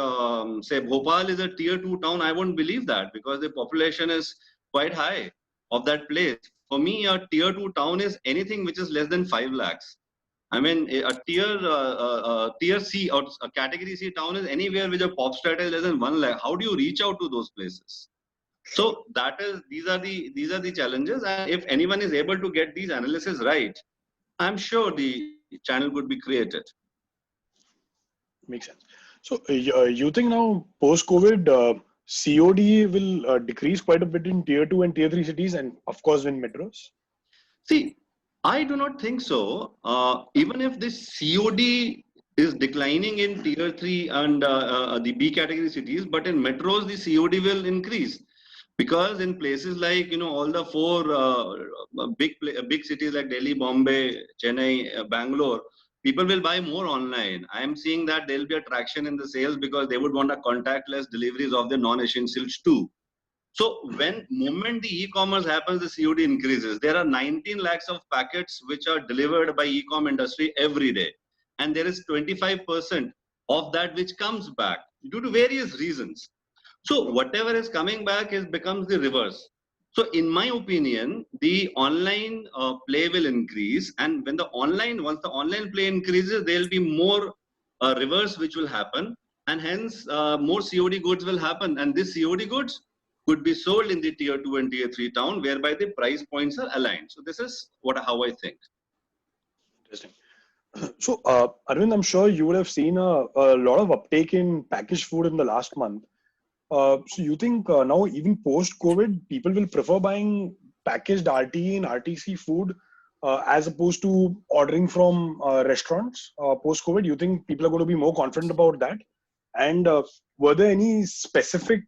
say Bhopal is a tier 2 town, I won't believe that, because the population is quite high of that place. For me, a tier 2 town is anything which is less than 5 lakhs. I mean, a tier C or a category C town is anywhere with a pop strata is less than 1 lakh. How do you reach out to those places? So these are the challenges. And if anyone is able to get these analysis right, I'm sure the channel could be created. Makes sense. So you think now post-COVID, COD will decrease quite a bit in tier 2 and tier 3 cities, and of course in metros? See, I do not think so. Even if this COD is declining in tier 3 and the B category cities, but in metros, the COD will increase. Because in places like, all the four big cities like Delhi, Bombay, Chennai, Bangalore, people will buy more online. I am seeing that there will be a traction in the sales because they would want a contactless deliveries of the non-essentials too. So when moment the e-commerce happens, the COD increases. There are 19 lakhs of packets which are delivered by e-com industry every day. And there is 25% of that which comes back due to various reasons. So whatever is coming back becomes the reverse. So in my opinion, the online play will increase. And when once the online play increases, there will be more reverse which will happen. And hence more COD goods will happen. And this COD goods could be sold in the tier 2 and tier 3 town, whereby the price points are aligned. So this is how I think. Interesting. So Arvind, I'm sure you would have seen a lot of uptake in packaged food in the last month. So you think now even post-COVID, people will prefer buying packaged RTE and RTC food as opposed to ordering from restaurants post-COVID? You think people are going to be more confident about that? And were there any specific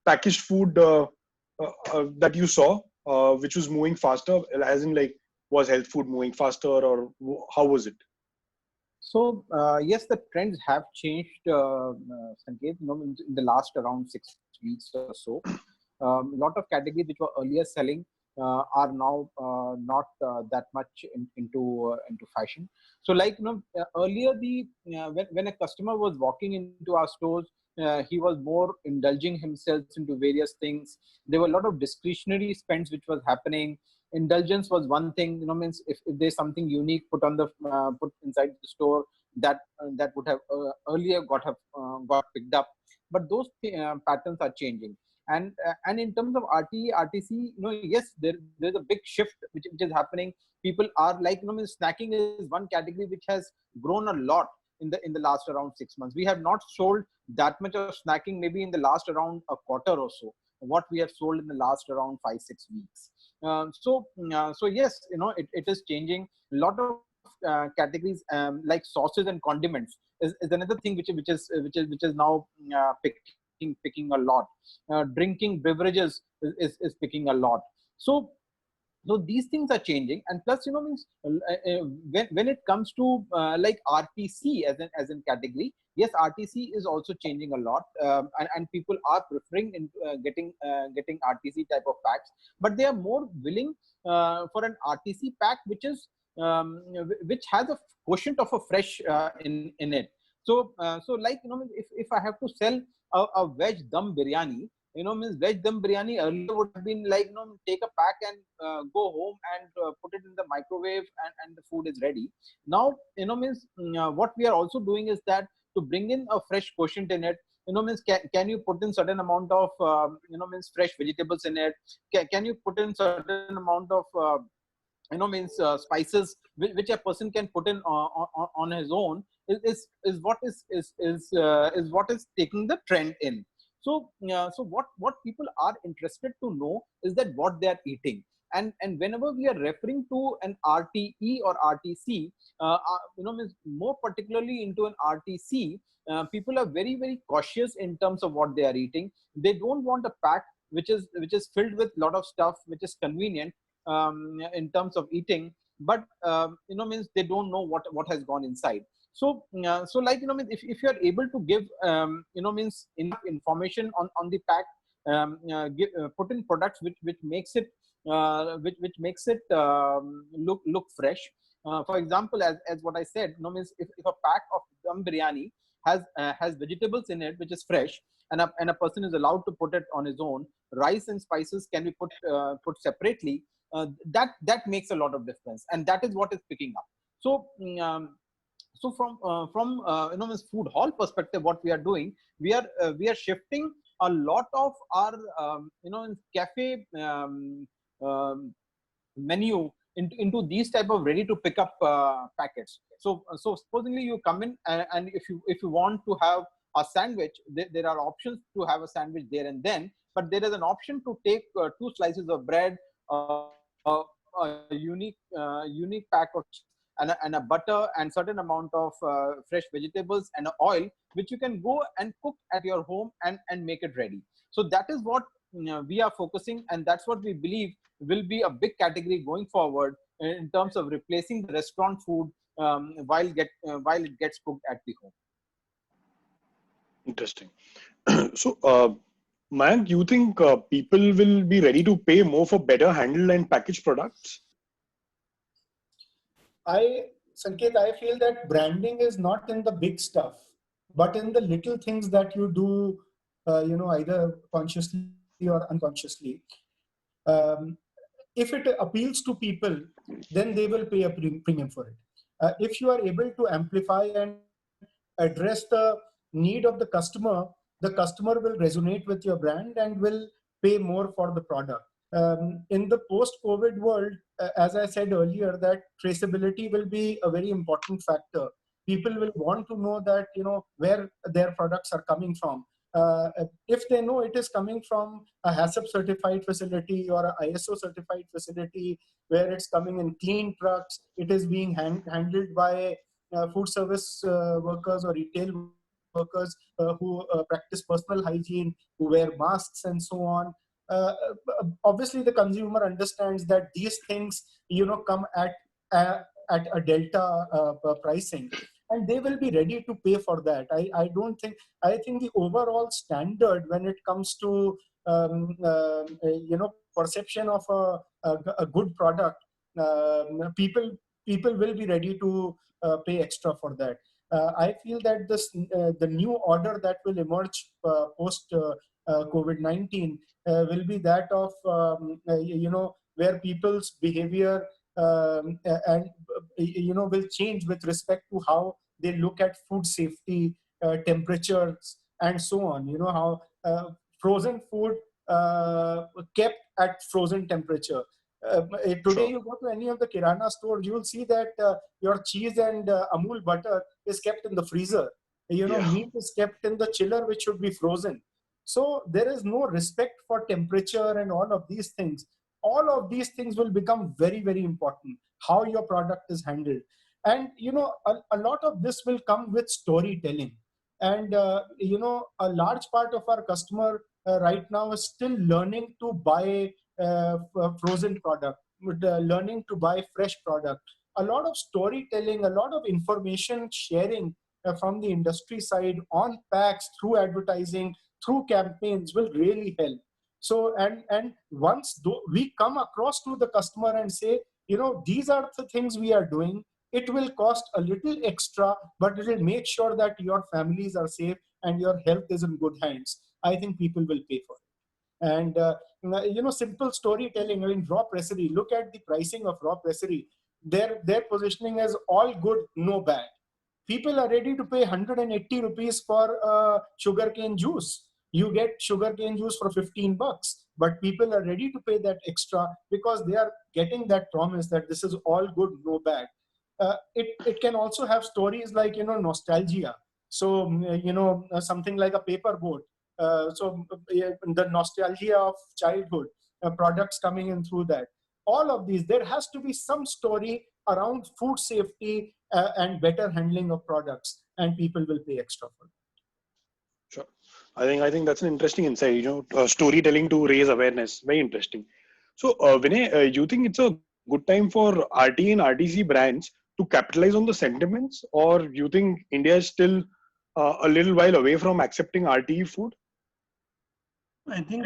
packaged food that you saw which was moving faster, as in like was health food moving faster, or how was it? So yes, the trends have changed, Sanket, in the last around 6 weeks or so. A lot of categories which were earlier selling are now not that much into fashion. So like earlier when a customer was walking into our stores, he was more indulging himself into various things. There were a lot of discretionary spends which was happening. Indulgence was one thing, means if there's something unique put inside the store, that would have earlier got picked up. But those patterns are changing. And in terms of RTE, RTC, yes, there's a big shift which is happening. People are like, snacking is one category which has grown a lot in the last around 6 months. We have not sold that much of snacking maybe in the last around a quarter or so, what we have sold in the last around 5-6 weeks. So yes, it is changing. A lot of categories like sauces and condiments is another thing which is now picking a lot. Drinking beverages is picking a lot. So these things are changing, and plus means when it comes to like RTC as in category, yes, RTC is also changing a lot, and people are preferring getting RTC type of packs, but they are more willing for an RTC pack which has a quotient of a fresh in it. So like if I have to sell a veg dum biryani, means veg dum biryani earlier would have been like, take a pack and go home and put it in the microwave, and the food is ready. Now, means what we are also doing is that to bring in a fresh quotient in it, means can you put in certain amount of, means fresh vegetables in it? Can you put in certain amount of, means spices which a person can put in on his own is what is taking the trend in. So what people are interested to know is that what they are eating, and whenever we are referring to an RTE or RTC, means more particularly into an RTC, people are very very cautious in terms of what they are eating. They don't want a pack which is filled with lot of stuff which is convenient in terms of eating, but means they don't know what has gone inside. So like means if you are able to give means enough information on the pack, put in products which makes it makes it look fresh. For example, as what I said, means if a pack of dum biryani has vegetables in it which is fresh, and a person is allowed to put it on his own, rice and spices can be put separately. That makes a lot of difference, and that is what is picking up. So from means food hall perspective, what we are doing, we are shifting a lot of our cafe menu into these type of ready to pick up packets. So supposedly you come in, and if you want to have a sandwich, there are options to have a sandwich there and then, but there is an option to take 2 slices of bread, a unique pack of cheese, and a butter, and certain amount of fresh vegetables and oil, which you can go and cook at your home and make it ready. So that is what we are focusing, and that's what we believe will be a big category going forward in terms of replacing the restaurant food while it gets cooked at the home. Interesting. So, Mayank, you think people will be ready to pay more for better handled and packaged products? Sanket, I feel that branding is not in the big stuff, but in the little things that you do, either consciously or unconsciously. If it appeals to people, then they will pay a premium for it. If you are able to amplify and address the need of the customer will resonate with your brand and will pay more for the product. In the post-COVID world, as I said earlier, that traceability will be a very important factor. People will want to know that, where their products are coming from. If they know it is coming from a HACCP certified facility or a ISO certified facility, where it's coming in clean trucks, it is being handled by food service workers or retail workers who practice personal hygiene, who wear masks and so on. Obviously, the consumer understands that these things, come at a delta pricing, and they will be ready to pay for that. I think the overall standard when it comes to perception of a good product, people will be ready to pay extra for that. I feel that the new order that will emerge post COVID-19 will be that of where people's behavior and will change with respect to how they look at food safety, temperatures, and so on. How frozen food kept at frozen temperature. Today, you go to any of the Kirana stores, you will see that your cheese and Amul butter is kept in the freezer. Meat is kept in the chiller, which should be frozen. So there is no respect for temperature and all of these things. All of these things will become very, very important. How your product is handled. And a lot of this will come with storytelling. And a large part of our customer right now is still learning to buy frozen product, learning to buy fresh product. A lot of storytelling, a lot of information sharing from the industry side on packs, through advertising, through campaigns, will really help. So, and once we come across to the customer and say, these are the things we are doing, it will cost a little extra, but it will make sure that your families are safe and your health is in good hands. I think people will pay for it. And simple storytelling. I mean, raw pressery, look at the pricing of raw pressery. Their positioning is all good, no bad. People are ready to pay 180 rupees for sugarcane juice. You get sugarcane juice for 15 bucks, but people are ready to pay that extra because they are getting that promise that this is all good, no bad. It can also have stories like, nostalgia. So, something like a paper boat. The nostalgia of childhood, products coming in through that. All of these, there has to be some story around food safety and better handling of products, and people will pay extra for it. Sure. I think that's an interesting insight. Storytelling to raise awareness. Very interesting. So, Vinay, you think it's a good time for RT and RTC brands to capitalize on the sentiments, or you think India is still a little while away from accepting RTE food? I think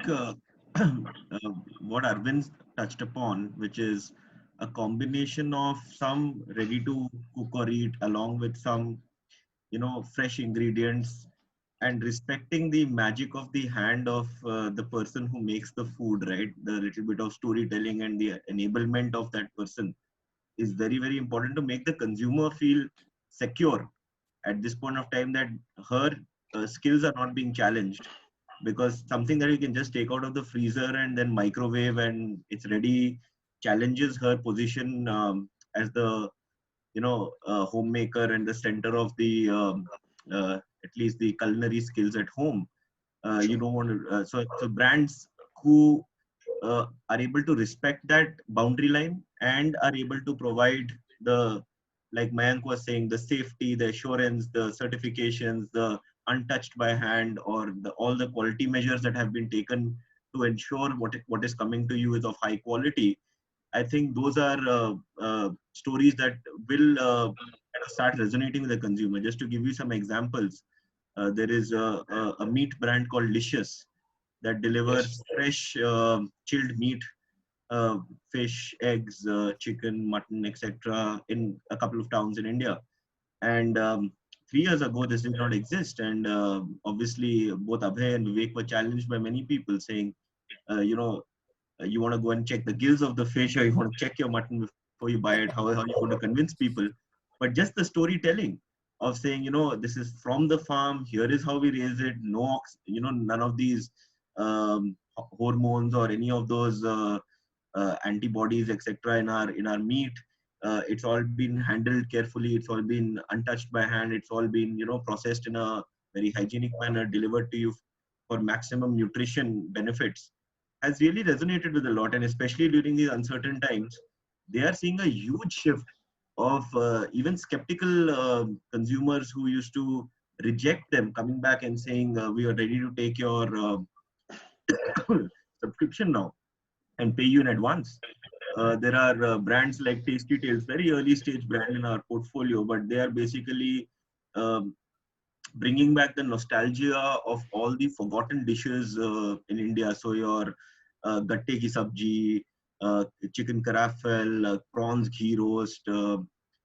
what Arvind touched upon, which is a combination of some ready to cook or eat along with some, fresh ingredients, and respecting the magic of the hand of the person who makes the food, right? The little bit of storytelling and the enablement of that person is very, very important to make the consumer feel secure at this point of time, that her skills are not being challenged, because something that you can just take out of the freezer and then microwave and it's ready challenges her position as the homemaker and the center of the at least the culinary skills at home. You don't want to so brands who are able to respect that boundary line and are able to provide the, like Mayank was saying, the safety, the assurance, the certifications, the untouched by hand, or all the quality measures that have been taken to ensure what is coming to you is of high quality. I think those are stories that will kind of start resonating with the consumer. Just to give you some examples, there is a meat brand called Licious that delivers fresh chilled meat, fish, eggs, chicken, mutton, etc. in a couple of towns in India. And 3 years ago, this did not exist. And obviously, both Abhay and Vivek were challenged by many people saying, you want to go and check the gills of the fish, or you want to check your mutton before you buy it. How are you going to convince people? But just the storytelling of saying, this is from the farm, here is how we raise it, no, none of these hormones or any of those antibodies, etc. in our meat. It's all been handled carefully. It's all been untouched by hand. It's all been, processed in a very hygienic manner, delivered to you for maximum nutrition benefits, has really resonated with a lot. And especially during these uncertain times, they are seeing a huge shift of even skeptical consumers who used to reject them coming back and saying, we are ready to take your subscription now and pay you in advance. There are brands like Tasty Tales, very early stage brand in our portfolio, but they are basically bringing back the nostalgia of all the forgotten dishes in India. So your gatte ki sabji, chicken carafe, prawns ghee roast,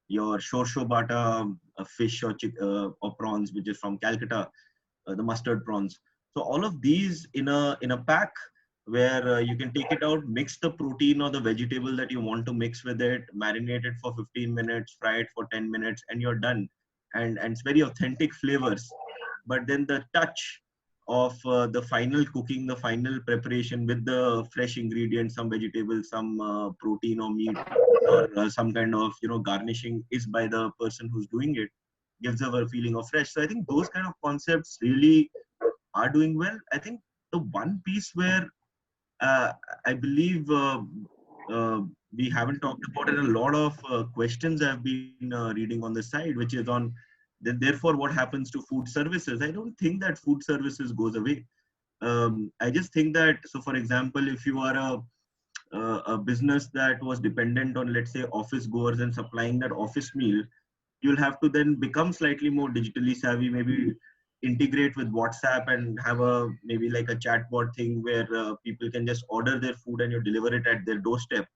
your shorsho bata fish or prawns, which is from Calcutta, the mustard prawns. So all of these in a pack where you can take it out, mix the protein or the vegetable that you want to mix with it, marinate it for 15 minutes, fry it for 10 minutes, and you're done. And it's very authentic flavors. But then the touch of the final cooking, the final preparation with the fresh ingredients, some vegetables, some protein or meat, or some kind of garnishing is by the person who's doing it, gives a feeling of fresh. So I think those kind of concepts really are doing well. I think the one piece where I believe we haven't talked about it. A lot of questions I've been reading on the side, which is on therefore what happens to food services. I don't think that food services goes away. I just think that, so for example, if you are a business that was dependent on, let's say, office goers and supplying that office meal, you'll have to then become slightly more digitally savvy, maybe integrate with WhatsApp and have a maybe like a chatbot thing where people can just order their food and you deliver it at their doorstep.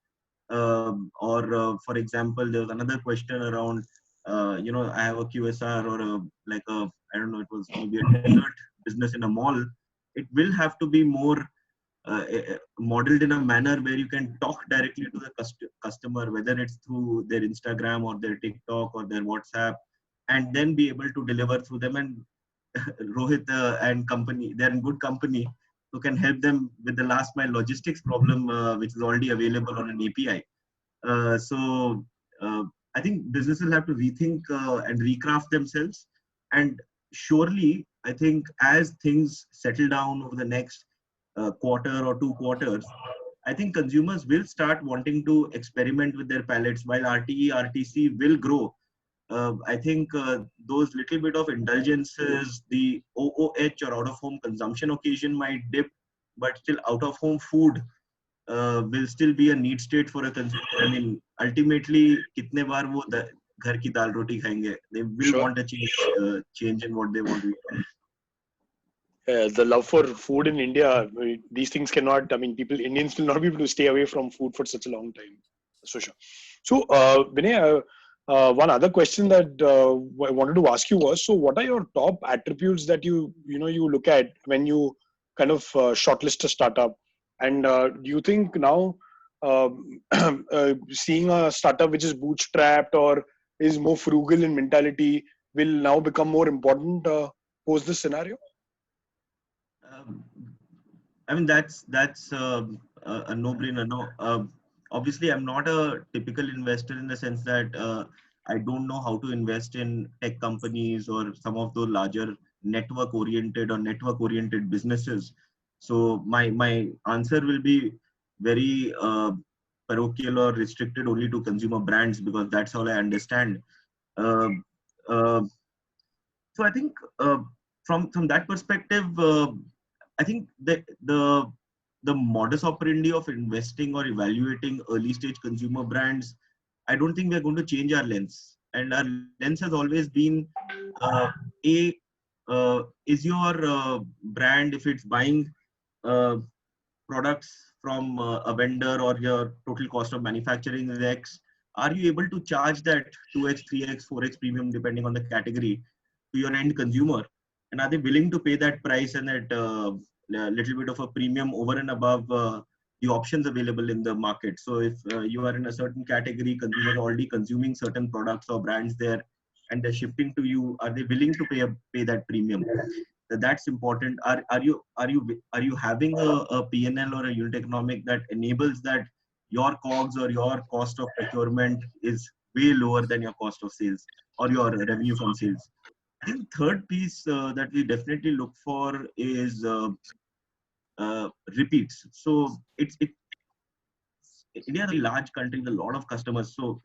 Or for example, there was another question around, I have a QSR or I don't know, it was maybe a dessert business in a mall. It will have to be more modeled in a manner where you can talk directly to the customer, whether it's through their Instagram or their TikTok or their WhatsApp, and then be able to deliver through them. And Rohit and company, they're in good company, who can help them with the last mile logistics problem, which is already available on an API. So I think businesses have to rethink and recraft themselves. And surely, I think as things settle down over the next quarter or 2 quarters, I think consumers will start wanting to experiment with their palates. While RTE, RTC will grow, I think those little bit of indulgences, the OOH or out of home consumption occasion might dip, but still out of home food will still be a need state for a consumer. I mean, ultimately, kitne baar wo ghar ki dal roti khayenge? They will Sure. want a change in what they want to eat. The love for food in India, these things cannot, I mean, Indians will not be able to stay away from food for such a long time. So sure. So, Vinay, one other question that I wanted to ask you was, so what are your top attributes that you look at when you kind of shortlist a startup? And do you think now seeing a startup which is bootstrapped or is more frugal in mentality will now become more important post this scenario? I mean, that's a no-brainer. No, obviously, I'm not a typical investor in the sense that I don't know how to invest in tech companies or some of those larger network-oriented businesses. So my answer will be very parochial or restricted only to consumer brands, because that's all I understand. Uh, uh, so I think from that perspective, I think the modus operandi of investing or evaluating early stage consumer brands, I don't think we're going to change our lens. And our lens has always been uh, is your brand, if it's buying uh, products from a vendor, or your total cost of manufacturing is X, are you able to charge that 2x, 3x, 4x premium depending on the category to your end consumer? And are they willing to pay that price and that little bit of a premium over and above the options available in the market? So if you are in a certain category, consumers are already consuming certain products or brands there, and they're shifting to you, are they willing to pay that premium? That's important. Are you having a P&L or a unit economic that enables that your COGS or your cost of procurement is way lower than your cost of sales or your revenue from sales? I think third piece that we definitely look for is repeats. So India is a very large country with a lot of customers. So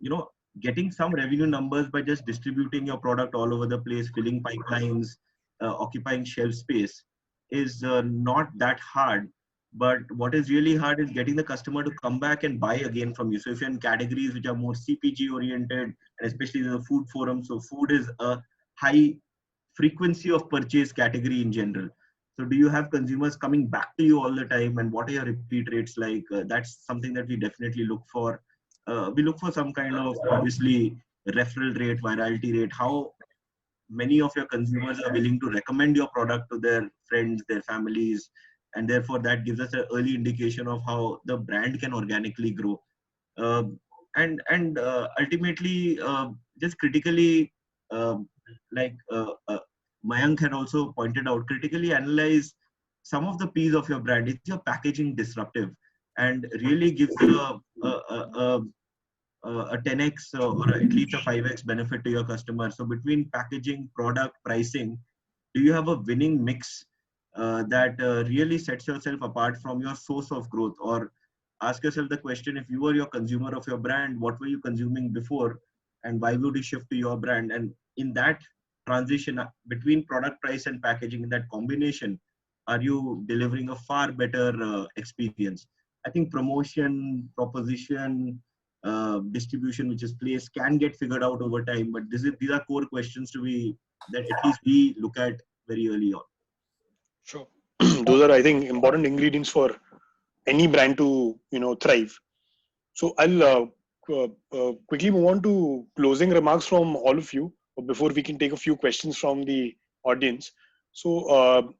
getting some revenue numbers by just distributing your product all over the place, filling pipelines, occupying shelf space is not that hard. But what is really hard is getting the customer to come back and buy again from you. So if you're in categories which are more CPG oriented, and especially in the food forum, so food is a high frequency of purchase category in general. So do you have consumers coming back to you all the time, and what are your repeat rates like? That's something that we definitely look for. We look for some kind of, obviously, referral rate, virality rate, how many of your consumers are willing to recommend your product to their friends, their families, and therefore that gives us an early indication of how the brand can organically grow. And ultimately, just critically, like Mayank had also pointed out, critically analyze some of the piece of your brand. Is your packaging disruptive, and really gives you a 10x or at least a 5x benefit to your customer? So between packaging, product, pricing, do you have a winning mix that really sets yourself apart from your source of growth? Or ask yourself the question: if you were your consumer of your brand, what were you consuming before, and why would you shift to your brand? And in that transition between product, price, and packaging, in that combination, are you delivering a far better experience? I think promotion, proposition, distribution, which is placed, can get figured out over time. But these are core questions to be that at least we look at very early on. Sure. Those are, I think, important ingredients for any brand to thrive. So I'll quickly move on to closing remarks from all of you before we can take a few questions from the audience. So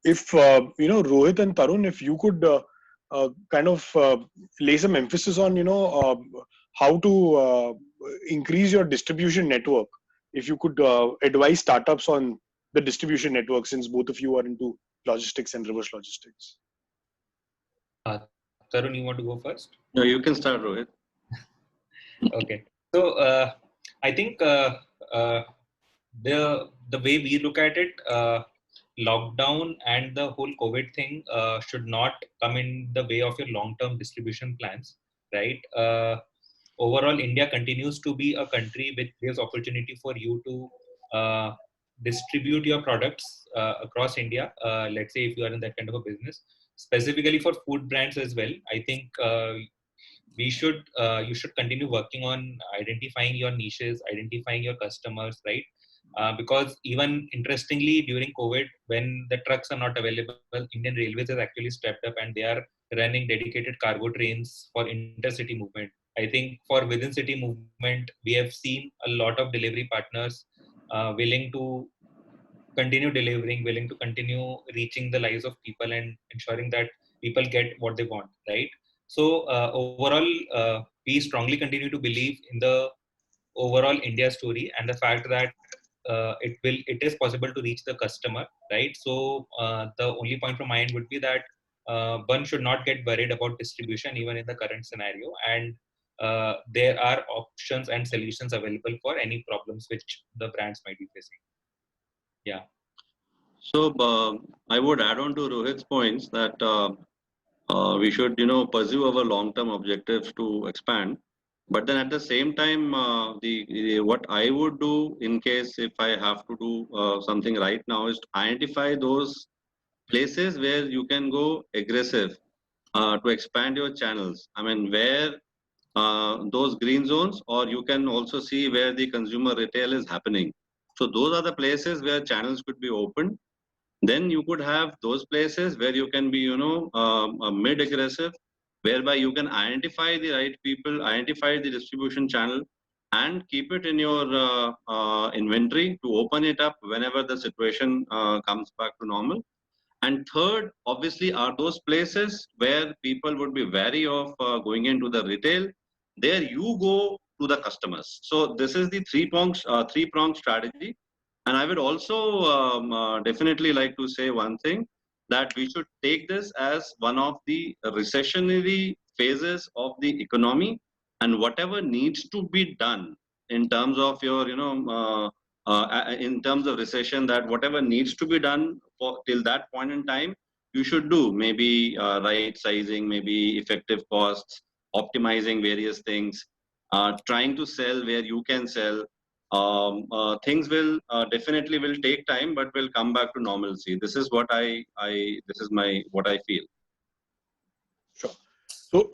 if Rohit and Tarun, if you could kind of lay some emphasis on how to increase your distribution network. If you could advise startups on the distribution network, since both of you are into logistics and reverse logistics. Tarun, you want to go first? No, you can start, Rohit. Okay. So I think the way we look at it, lockdown and the whole COVID thing should not come in the way of your long-term distribution plans, right? Overall, India continues to be a country which gives opportunity for you to distribute your products across India. Let's say if you are in that kind of a business, specifically for food brands as well. I think you should continue working on identifying your niches, identifying your customers, right? Because even interestingly, during COVID, when the trucks are not available, Indian Railways has actually stepped up and they are running dedicated cargo trains for intercity movement. I think for within city movement, we have seen a lot of delivery partners willing to continue delivering, willing to continue reaching the lives of people and ensuring that people get what they want, right? So overall, we strongly continue to believe in the overall India story and the fact that it is possible to reach the customer, right? So the only point from my end would be that one should not get worried about distribution even in the current scenario, and there are options and solutions available for any problems which the brands might be facing. Yeah. So I would add on to Rohit's points that we should, pursue our long-term objectives to expand. But then at the same time, what I would do in case if I have to do something right now is to identify those places where you can go aggressive to expand your channels. I mean, where those green zones, or you can also see where the consumer retail is happening. So those are the places where channels could be opened. Then you could have those places where you can be, mid-aggressive, whereby you can identify the right people, identify the distribution channel, and keep it in your inventory to open it up whenever the situation comes back to normal. And third, obviously, are those places where people would be wary of going into the retail. There you go to the customers. So this is the three-pronged strategy. And I would also definitely like to say one thing, that we should take this as one of the recessionary phases of the economy, and whatever needs to be done in terms of your, in terms of recession, that whatever needs to be done for till that point in time, you should do. Maybe right sizing, maybe effective costs, optimizing various things, trying to sell where you can sell. Things will definitely will take time, but will come back to normalcy. This is what what I feel. Sure. So,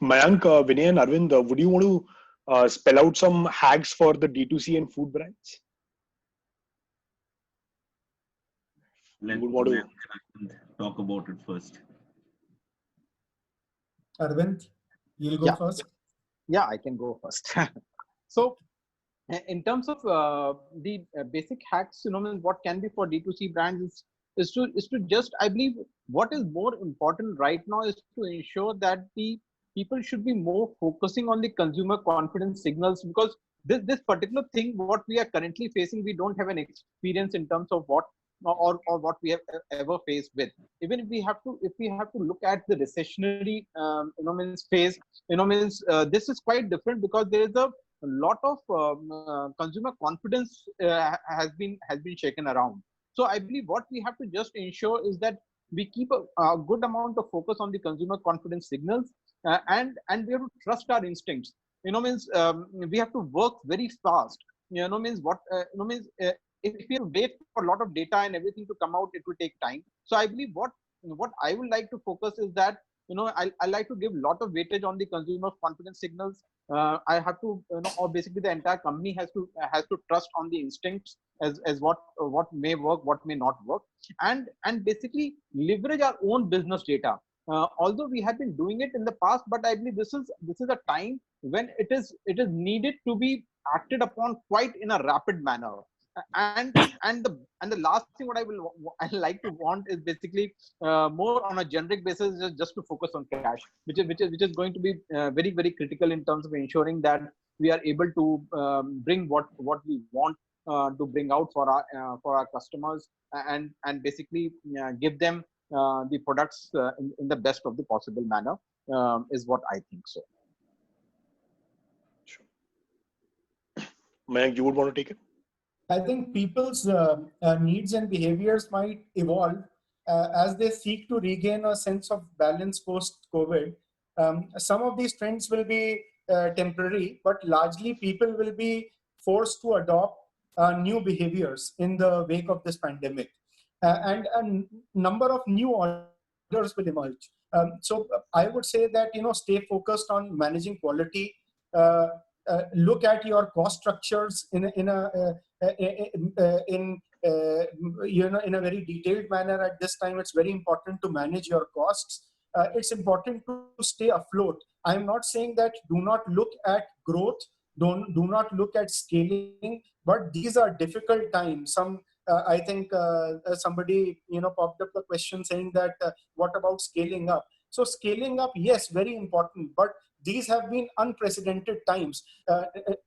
Mayank, Vinay, and Arvind, would you want to spell out some hacks for the D2C and food brands? Let Would want to talk about it first. Arvind, you'll go first. Yeah, I can go first. So, in terms of the basic hacks, what can be for D2C brands is to just, I believe, what is more important right now is to ensure that the people should be more focusing on the consumer confidence signals, because this particular thing, what we are currently facing, we don't have an experience in terms of what or what we have ever faced with. Even if we have to look at the recessionary phase, this is quite different, because there is a lot of consumer confidence has been shaken around. So I believe what we have to just ensure is that we keep a good amount of focus on the consumer confidence signals, and we have to trust our instincts. Means we have to work very fast. Means what means if we have to wait for a lot of data and everything to come out, it will take time. So I believe what I would like to focus is that I like to give a lot of weightage on the consumer confidence signals. I have to or basically the entire company has to trust on the instincts as what may work, what may not work, and basically leverage our own business data. Although we have been doing it in the past, but I believe this is a time when it is needed to be acted upon quite in a rapid manner. And the last thing what I like to want is basically more on a generic basis, just to focus on cash, which is going to be very very critical in terms of ensuring that we are able to bring what we want to bring out for our customers, and basically give them the products in the best of the possible manner, is what I think so. Sure. Mayank, you would want to take it? I think people's needs and behaviors might evolve as they seek to regain a sense of balance post-COVID. Some of these trends will be temporary, but largely people will be forced to adopt new behaviors in the wake of this pandemic. And a number of new orders will emerge. So I would say that, stay focused on managing quality, look at your cost structures in a very detailed manner. At this time, it's very important to manage your costs. It's important to stay afloat. I'm not saying that do not look at growth, do not look at scaling, but these are difficult times. I think somebody popped up a question saying that what about scaling up? So scaling up, yes, very important, but these have been unprecedented times.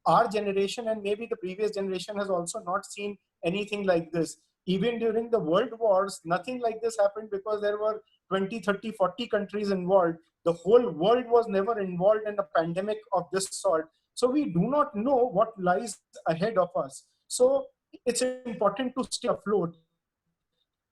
Our generation and maybe the previous generation has also not seen anything like this. Even during the world wars, nothing like this happened because there were 20, 30, 40 countries involved. The whole world was never involved in a pandemic of this sort. So we do not know what lies ahead of us. So it's important to stay afloat.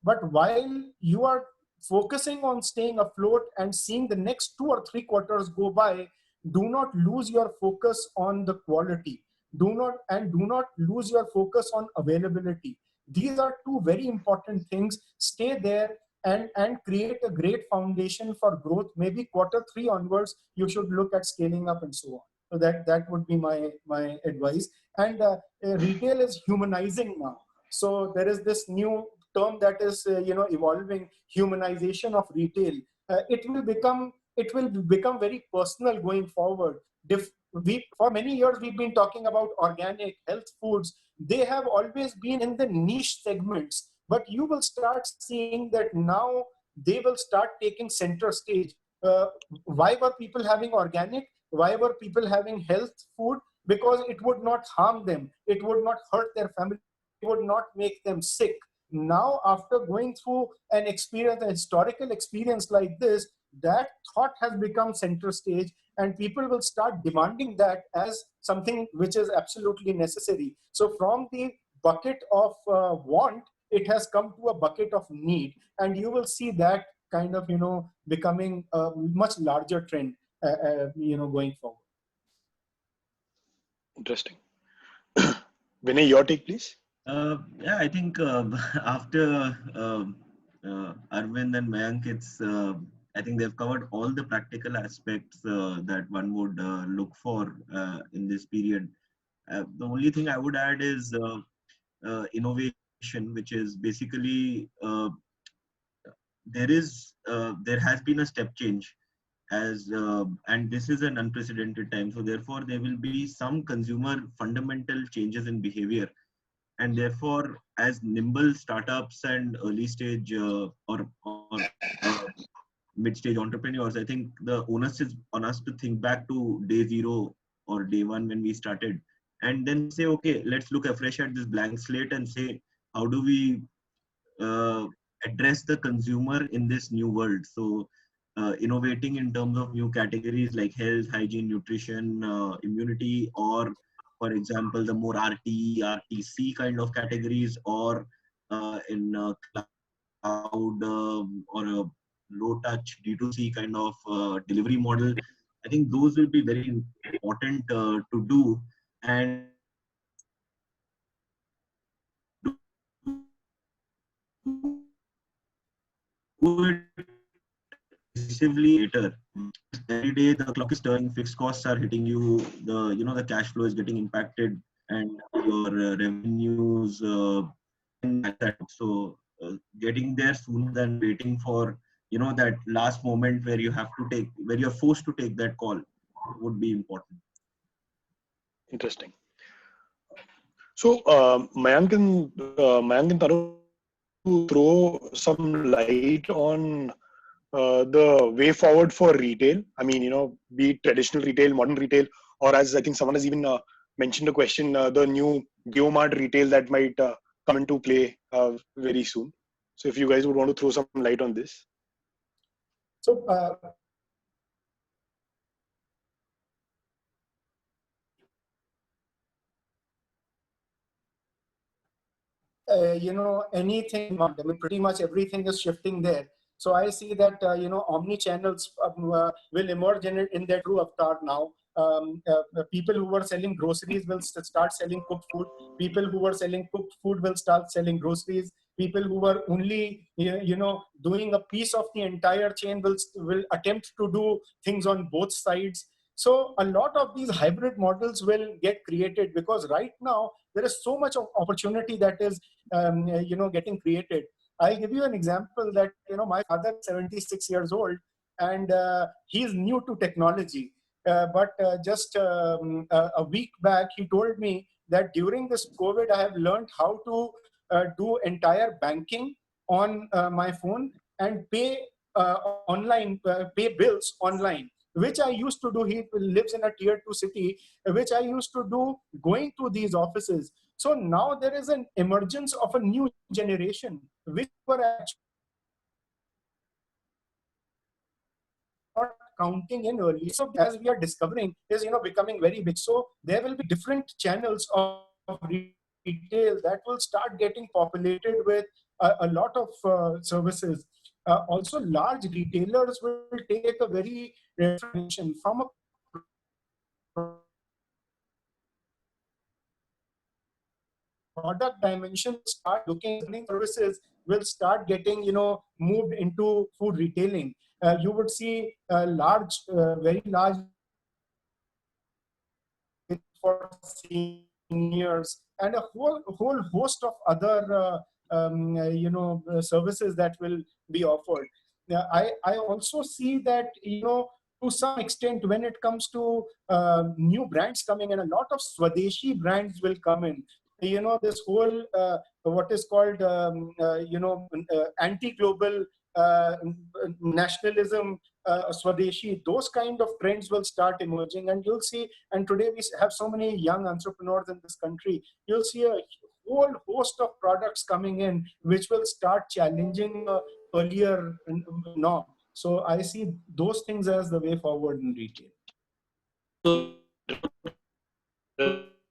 But while you are focusing on staying afloat and seeing the next 2 or 3 quarters go by, do not lose your focus on the quality. Do not lose your focus on availability. These are two very important things. Stay there and create a great foundation for growth. Maybe Q3 onwards, you should look at scaling up and so on. So that would be my advice. And retail is humanizing now. So there is this new term that is evolving, humanization of retail. It will become very personal going forward. For many years we've been talking about organic health foods. They have always been in the niche segments, but you will start seeing that now they will start taking center stage. Why were people having organic? Why were people having health food? Because it would not harm them, it would not hurt their family, it would not make them sick. Now, after going through an historical experience like this, that thought has become center stage, and people will start demanding that as something which is absolutely necessary. So from the bucket of want, it has come to a bucket of need, and you will see that kind of becoming a much larger trend going forward. Interesting. Vinay, your take, please. Yeah, I think after Arvind and Mayank, I think they've covered all the practical aspects that one would look for in this period. The only thing I would add is innovation, which is basically there has been a step change and this is an unprecedented time. So therefore, there will be some consumer fundamental changes in behavior. And therefore, as nimble startups and early stage or mid-stage entrepreneurs, I think the onus is on us to think back to day zero or day one when we started, and then say, okay, let's look afresh at this blank slate and say, how do we address the consumer in this new world? So innovating in terms of new categories like health, hygiene, nutrition, immunity, or for example, the more RT, RTC kind of categories, or in cloud or low touch D2C kind of delivery model. I think those will be very important to do, and do it aggressively later. Every day the clock is turning, fixed costs are hitting you, the cash flow is getting impacted, and your revenues so getting there sooner than waiting for that last moment where you're forced to take that call would be important. Interesting. So Mayank and Tarun, to throw some light on the way forward for retail. I mean, be it traditional retail, modern retail, or as I think someone has even mentioned a question, the new Geomart retail that might come into play very soon. So if you guys would want to throw some light on this. So anything, I mean, pretty much everything is shifting there. So I see that, omni-channels will emerge in their true avatar now. People who were selling groceries will start selling cooked food. People who were selling cooked food will start selling groceries. People who were only, doing a piece of the entire chain will attempt to do things on both sides. So a lot of these hybrid models will get created, because right now there is so much of opportunity that is getting created. I'll give you an example that, my father is 76 years old, and he's new to technology. But just a week back, he told me that during this COVID, I have learned how to do entire banking on my phone and pay online, pay bills online, which I used to do. He lives in a tier 2 city, which I used to do going to these offices. So now there is an emergence of a new generation, which were actually not counting in early. So as we are discovering, is becoming very big. So there will be different channels of retail that will start getting populated with a lot of services. Also, large retailers will take a very different from a product dimension. Start looking at services will start getting moved into food retailing. You would see very large for seniors, and a whole host of other services that will be offered. I also see that to some extent, when it comes to new brands coming in, a lot of Swadeshi brands will come in. This whole what is called anti-global nationalism, Swadeshi, those kind of trends will start emerging, and you'll see. And today we have so many young entrepreneurs in this country. You'll see a whole host of products coming in, which will start challenging earlier norm. So I see those things as the way forward in retail.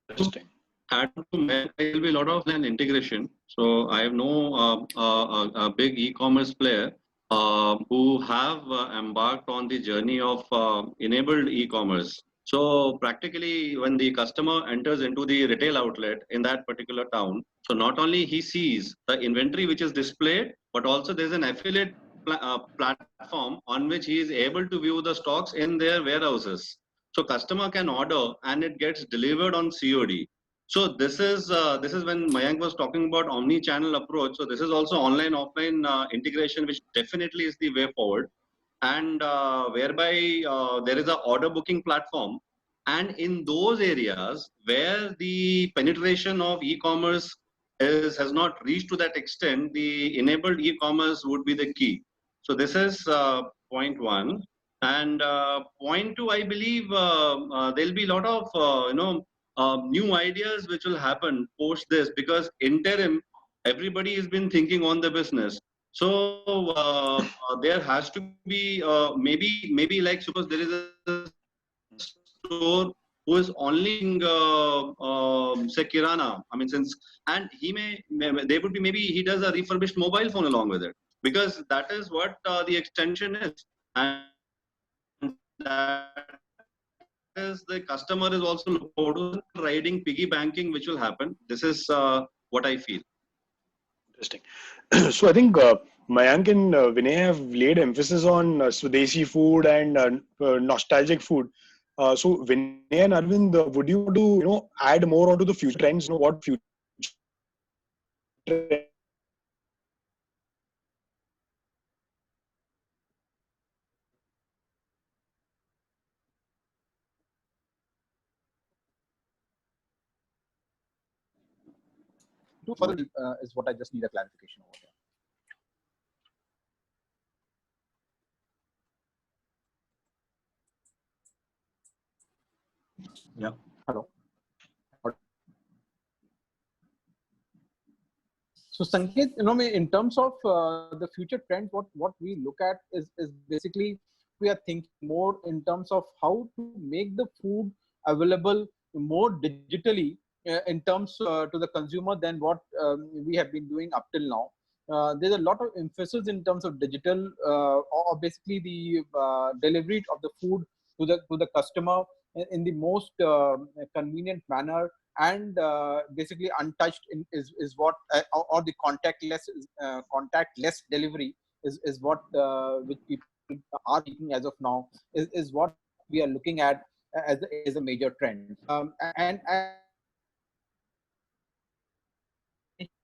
Interesting. Add to that, there will be a lot of integration. So I know a big e-commerce player who have embarked on the journey of enabled e-commerce. So practically, when the customer enters into the retail outlet in that particular town, so not only he sees the inventory which is displayed, but also there's an affiliate platform on which he is able to view the stocks in their warehouses. So customer can order and it gets delivered on COD. So this is when Mayank was talking about omni-channel approach. So this is also online-offline integration, which definitely is the way forward, and whereby there is a order booking platform. And in those areas where the penetration of e-commerce has not reached to that extent, the enabled e-commerce would be the key. So this is point one. And point two, I believe there'll be a lot of new ideas which will happen post this, because interim everybody has been thinking on the business. So there has to be maybe like suppose there is a store who is only say Kirana. I mean, since, and he may there would be maybe he does a refurbished mobile phone along with it. because that is what the extension is, and that is the customer is also looking forward to riding piggy banking, which will happen. This is what I feel. Interesting. So I think Mayank and Vinay have laid emphasis on Swadeshi food and nostalgic food. So Vinay and Arvind, would you want to add more onto the future trends? What future trends To further is what I just need a clarification over here. Yeah. Hello. So Sanket, in terms of the future trends, what we look at is basically we are thinking more in terms of how to make the food available more digitally in terms to the consumer than what we have been doing up till now. There's a lot of emphasis in terms of digital or basically the delivery of the food to the customer in the most convenient manner, and basically untouched is what or the contactless delivery is what which people are taking as of now is what we are looking at as a major trend. And it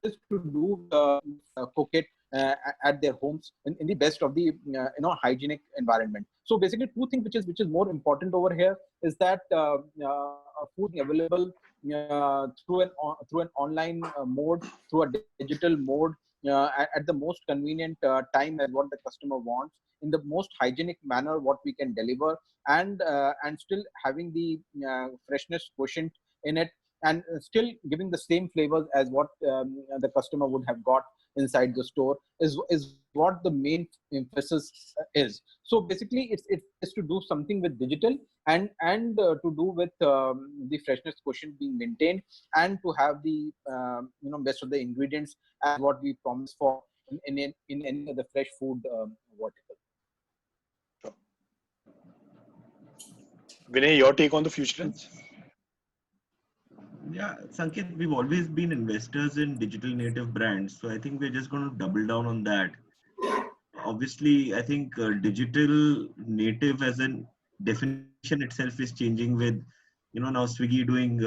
is to do cook it at their homes in the best of the hygienic environment. So basically, two things which is more important over here is that food available through an online mode, through a digital mode, at the most convenient time as what the customer wants, in the most hygienic manner what we can deliver, and still having the freshness quotient in it, and still giving the same flavors as what the customer would have got inside the store is what the main emphasis is. So basically it's to do something with digital and to do with the freshness quotient being maintained, and to have the best of the ingredients as what we promise for in any of the fresh food vertical. Vinay, your take on the future trends? Yeah, Sanket, we've always been investors in digital native brands, so I think we're just going to double down on that. Obviously, I think digital native as a definition itself is changing with, now Swiggy doing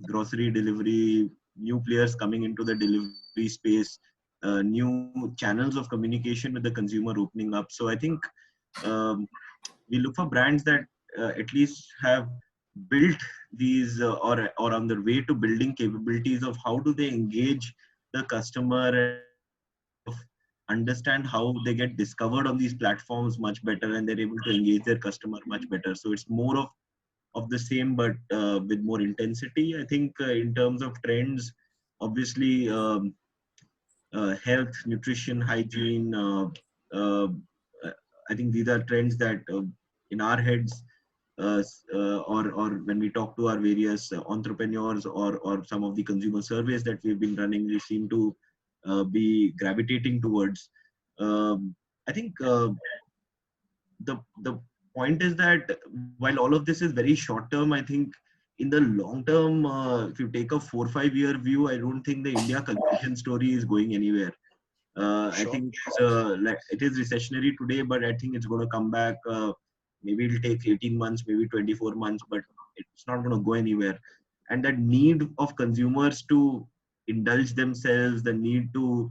grocery delivery, new players coming into the delivery space, new channels of communication with the consumer opening up. So I think we look for brands that at least have built these or on their way to building capabilities of how do they engage the customer, understand how they get discovered on these platforms much better, and they're able to engage their customer much better. So it's more of the same, but with more intensity. I think in terms of trends, obviously health, nutrition, hygiene, uh, I think these are trends that in our heads, or when we talk to our various entrepreneurs or some of the consumer surveys that we've been running, we seem to be gravitating towards. I think the point is that while all of this is very short term, I think in the long term, if you take a 4-5 year view, I don't think the India consumption story is going anywhere. I think it is recessionary today, but I think it's going to come back. Maybe it'll take 18 months, maybe 24 months, but it's not going to go anywhere. And that need of consumers to indulge themselves, the need to,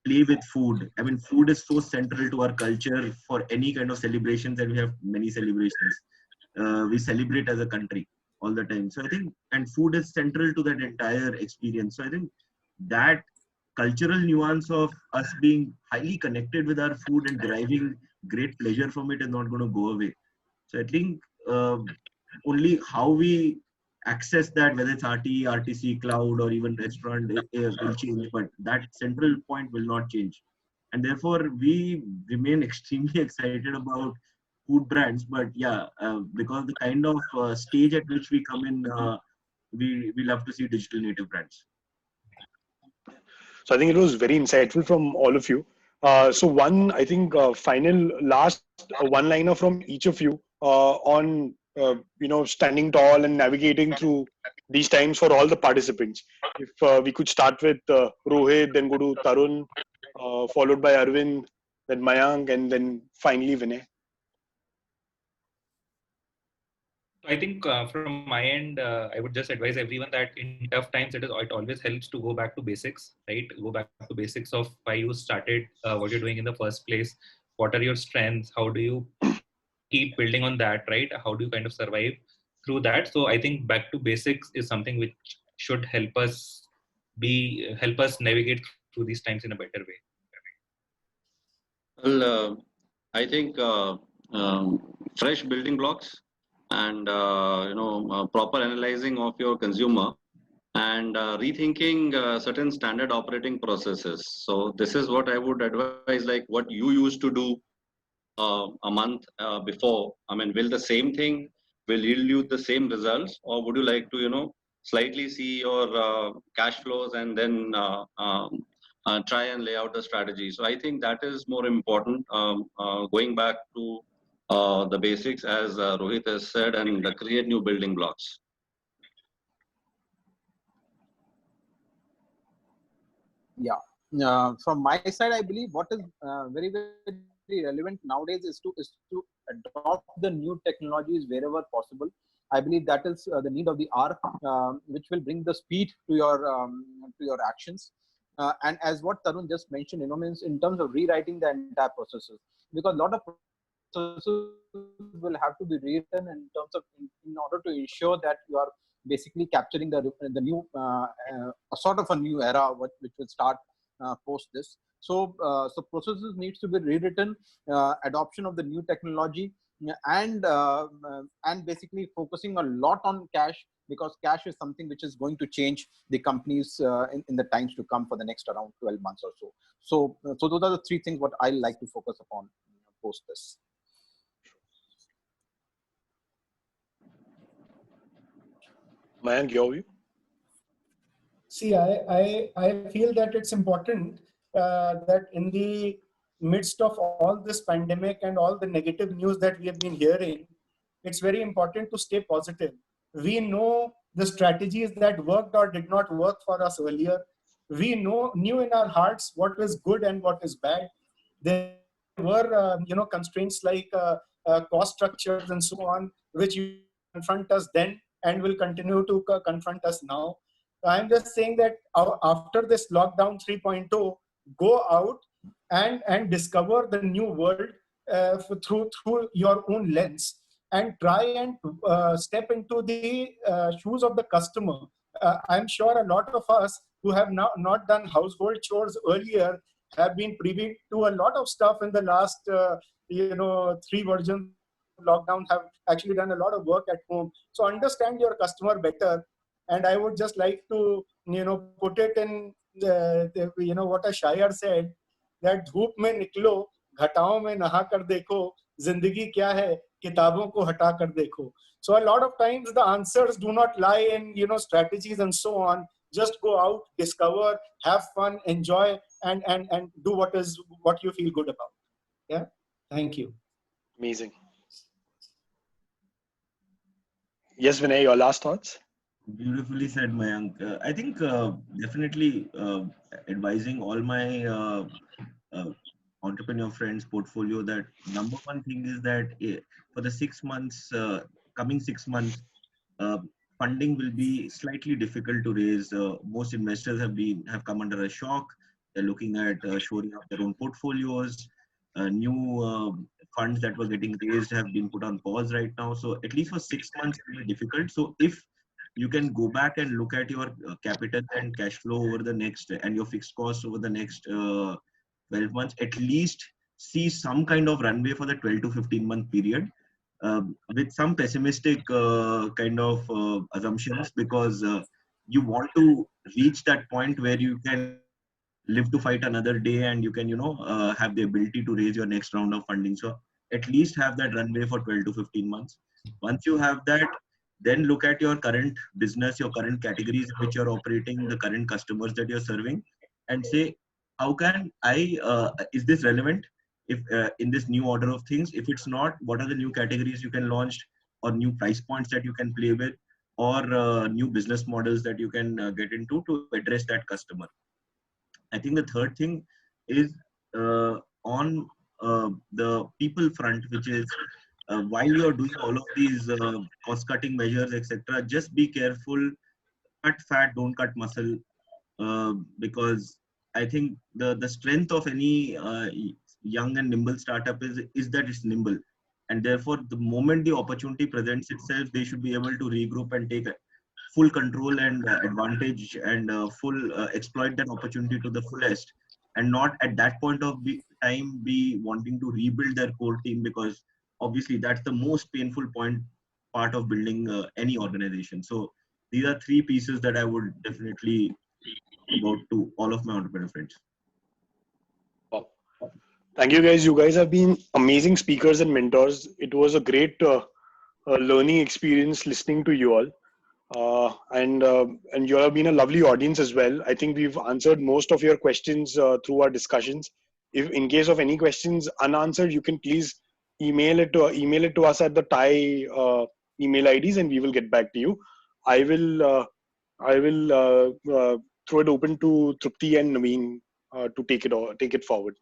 play with food. I mean, food is so central to our culture for any kind of celebrations, and we have many celebrations. We celebrate as a country all the time. So I think, and food is central to that entire experience. So I think that cultural nuance of us being highly connected with our food and deriving great pleasure from it is not going to go away. So I think only how we access that, whether it's RT, RTC, cloud, or even restaurant, will change, but that central point will not change. And therefore, we remain extremely excited about food brands, but yeah, because the kind of stage at which we come in, we love to see digital native brands. So I think it was very insightful from all of you. So one, I think, final last one-liner from each of you on standing tall and navigating through these times for all the participants. If we could start with Rohit, then go to Tarun, followed by Arvind, then Mayank, and then finally Vinay. I think from my end, I would just advise everyone that in tough times, it always helps to go back to basics, right? Go back to basics of why you started, what you're doing in the first place, what are your strengths, how do you keep building on that, right? How do you kind of survive through that? So I think back to basics is something which should help us navigate through these times in a better way. Well, I think fresh building blocks and proper analyzing of your consumer and rethinking certain standard operating processes. So this is what I would advise, like what you used to do a month before. I mean, will the same thing will yield you the same results, or would you like to slightly see your cash flows and then try and lay out the strategy? So I think that is more important, going back to the basics, as Rohit has said, and create new building blocks. Yeah. From my side, I believe what is very, very relevant nowadays is to adopt the new technologies wherever possible. I believe that is the need of the hour, which will bring the speed to your actions. And as what Tarun just mentioned, means in terms of rewriting the entire processes, because a lot of processes will have to be rewritten in terms of in order to ensure that you are basically capturing the new sort of a new era which will start post this. So processes needs to be rewritten, adoption of the new technology, and basically focusing a lot on cash, because cash is something which is going to change the companies in the times to come for the next around 12 months or so. So those are the three things what I like to focus upon post this. Mayank, your view? See, I feel that it's important that in the midst of all this pandemic and all the negative news that we have been hearing, it's very important to stay positive. We know the strategies that worked or did not work for us earlier. We knew in our hearts what was good and what is bad. There were constraints like cost structures and so on, which you confront us then and will continue to confront us now. I'm just saying that after this lockdown 3.0, go out and discover the new world through your own lens, and try and step into the shoes of the customer. I'm sure a lot of us who have not done household chores earlier have been privy to a lot of stuff in the last three versions of lockdown, have actually done a lot of work at home. So understand your customer better. And I would just like to put it in what a shair said, that धूप में निकलो घटाओं में नहा कर देखो, जिंदगी क्या है किताबों को हटा कर देखो. So a lot of times the answers do not lie in strategies and so on. Just go out, discover, have fun, enjoy, and do what you feel good about. Yeah. Thank you. Amazing. Yes, Vinay, your last thoughts? Beautifully said, Mayank. I think definitely advising all my entrepreneur friends portfolio that number one thing is that for the 6 months, coming 6 months, funding will be slightly difficult to raise. Most investors have come under a shock. They're looking at shoring up their own portfolios. New funds that were getting raised have been put on pause right now. So at least for 6 months, it will be difficult. So if you can go back and look at your capital and cash flow over the next, and your fixed costs over the next 12 months, at least see some kind of runway for the 12 to 15 month period, with some pessimistic kind of assumptions, because you want to reach that point where you can live to fight another day, and you can have the ability to raise your next round of funding. So at least have that runway for 12 to 15 months. Once you have that, then look at your current business, your current categories in which you're operating, the current customers that you're serving, and say, how can I, is this relevant if in this new order of things? If it's not, what are the new categories you can launch, or new price points that you can play with, or new business models that you can get into to address that customer. I think the third thing is on the people front, which is while you're doing all of these cost-cutting measures, etc., just be careful. Cut fat, don't cut muscle, because I think the strength of any young and nimble startup is that it's nimble, and therefore the moment the opportunity presents itself, they should be able to regroup and take full control and advantage and full exploit that opportunity to the fullest, and not at that point of time be wanting to rebuild their core team, because obviously that's the most painful part of building any organization. So these are three pieces that I would definitely about to all of my entrepreneur friends. Wow. Thank you guys. You guys have been amazing speakers and mentors. It was a great learning experience listening to you all. And you all have been a lovely audience as well. I think we've answered most of your questions through our discussions. If in case of any questions unanswered, you can please email it to us at the TIE email IDs, and we will get back to you. I will throw it open to Trupti and Naveen to take it forward.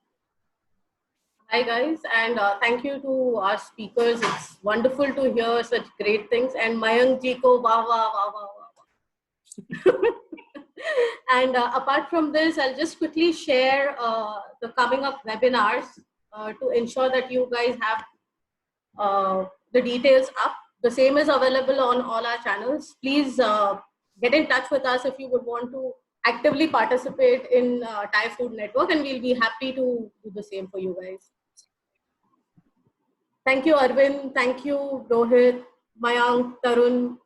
Hi guys, and thank you to our speakers. It's wonderful to hear such great things. And Mayank ji ko wah wah wah wah wah. And apart from this, I'll just quickly share the coming up webinars to ensure that you guys have the details up. The same is available on all our channels. Please get in touch with us if you would want to actively participate in Thai Food Network, and we'll be happy to do the same for you guys. Thank you, Arvind. Thank you, Rohit, Mayank, Tarun,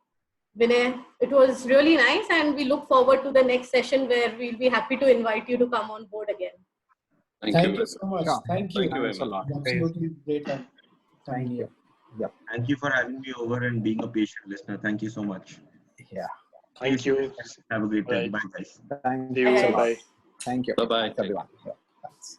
Vinay. It was really nice, and we look forward to the next session where we'll be happy to invite you to come on board again. Thank you so much. Yeah. Thank you. Thank you very much. Absolutely great. Thank you. Yeah. Thank you for having me over and being a patient listener. Thank you so much. Yeah. Thank you. Have a great time. Right. Bye, guys. Thank See you. you. Bye. Thank you. Bye-bye. Thanks, everyone. Yeah. Thanks.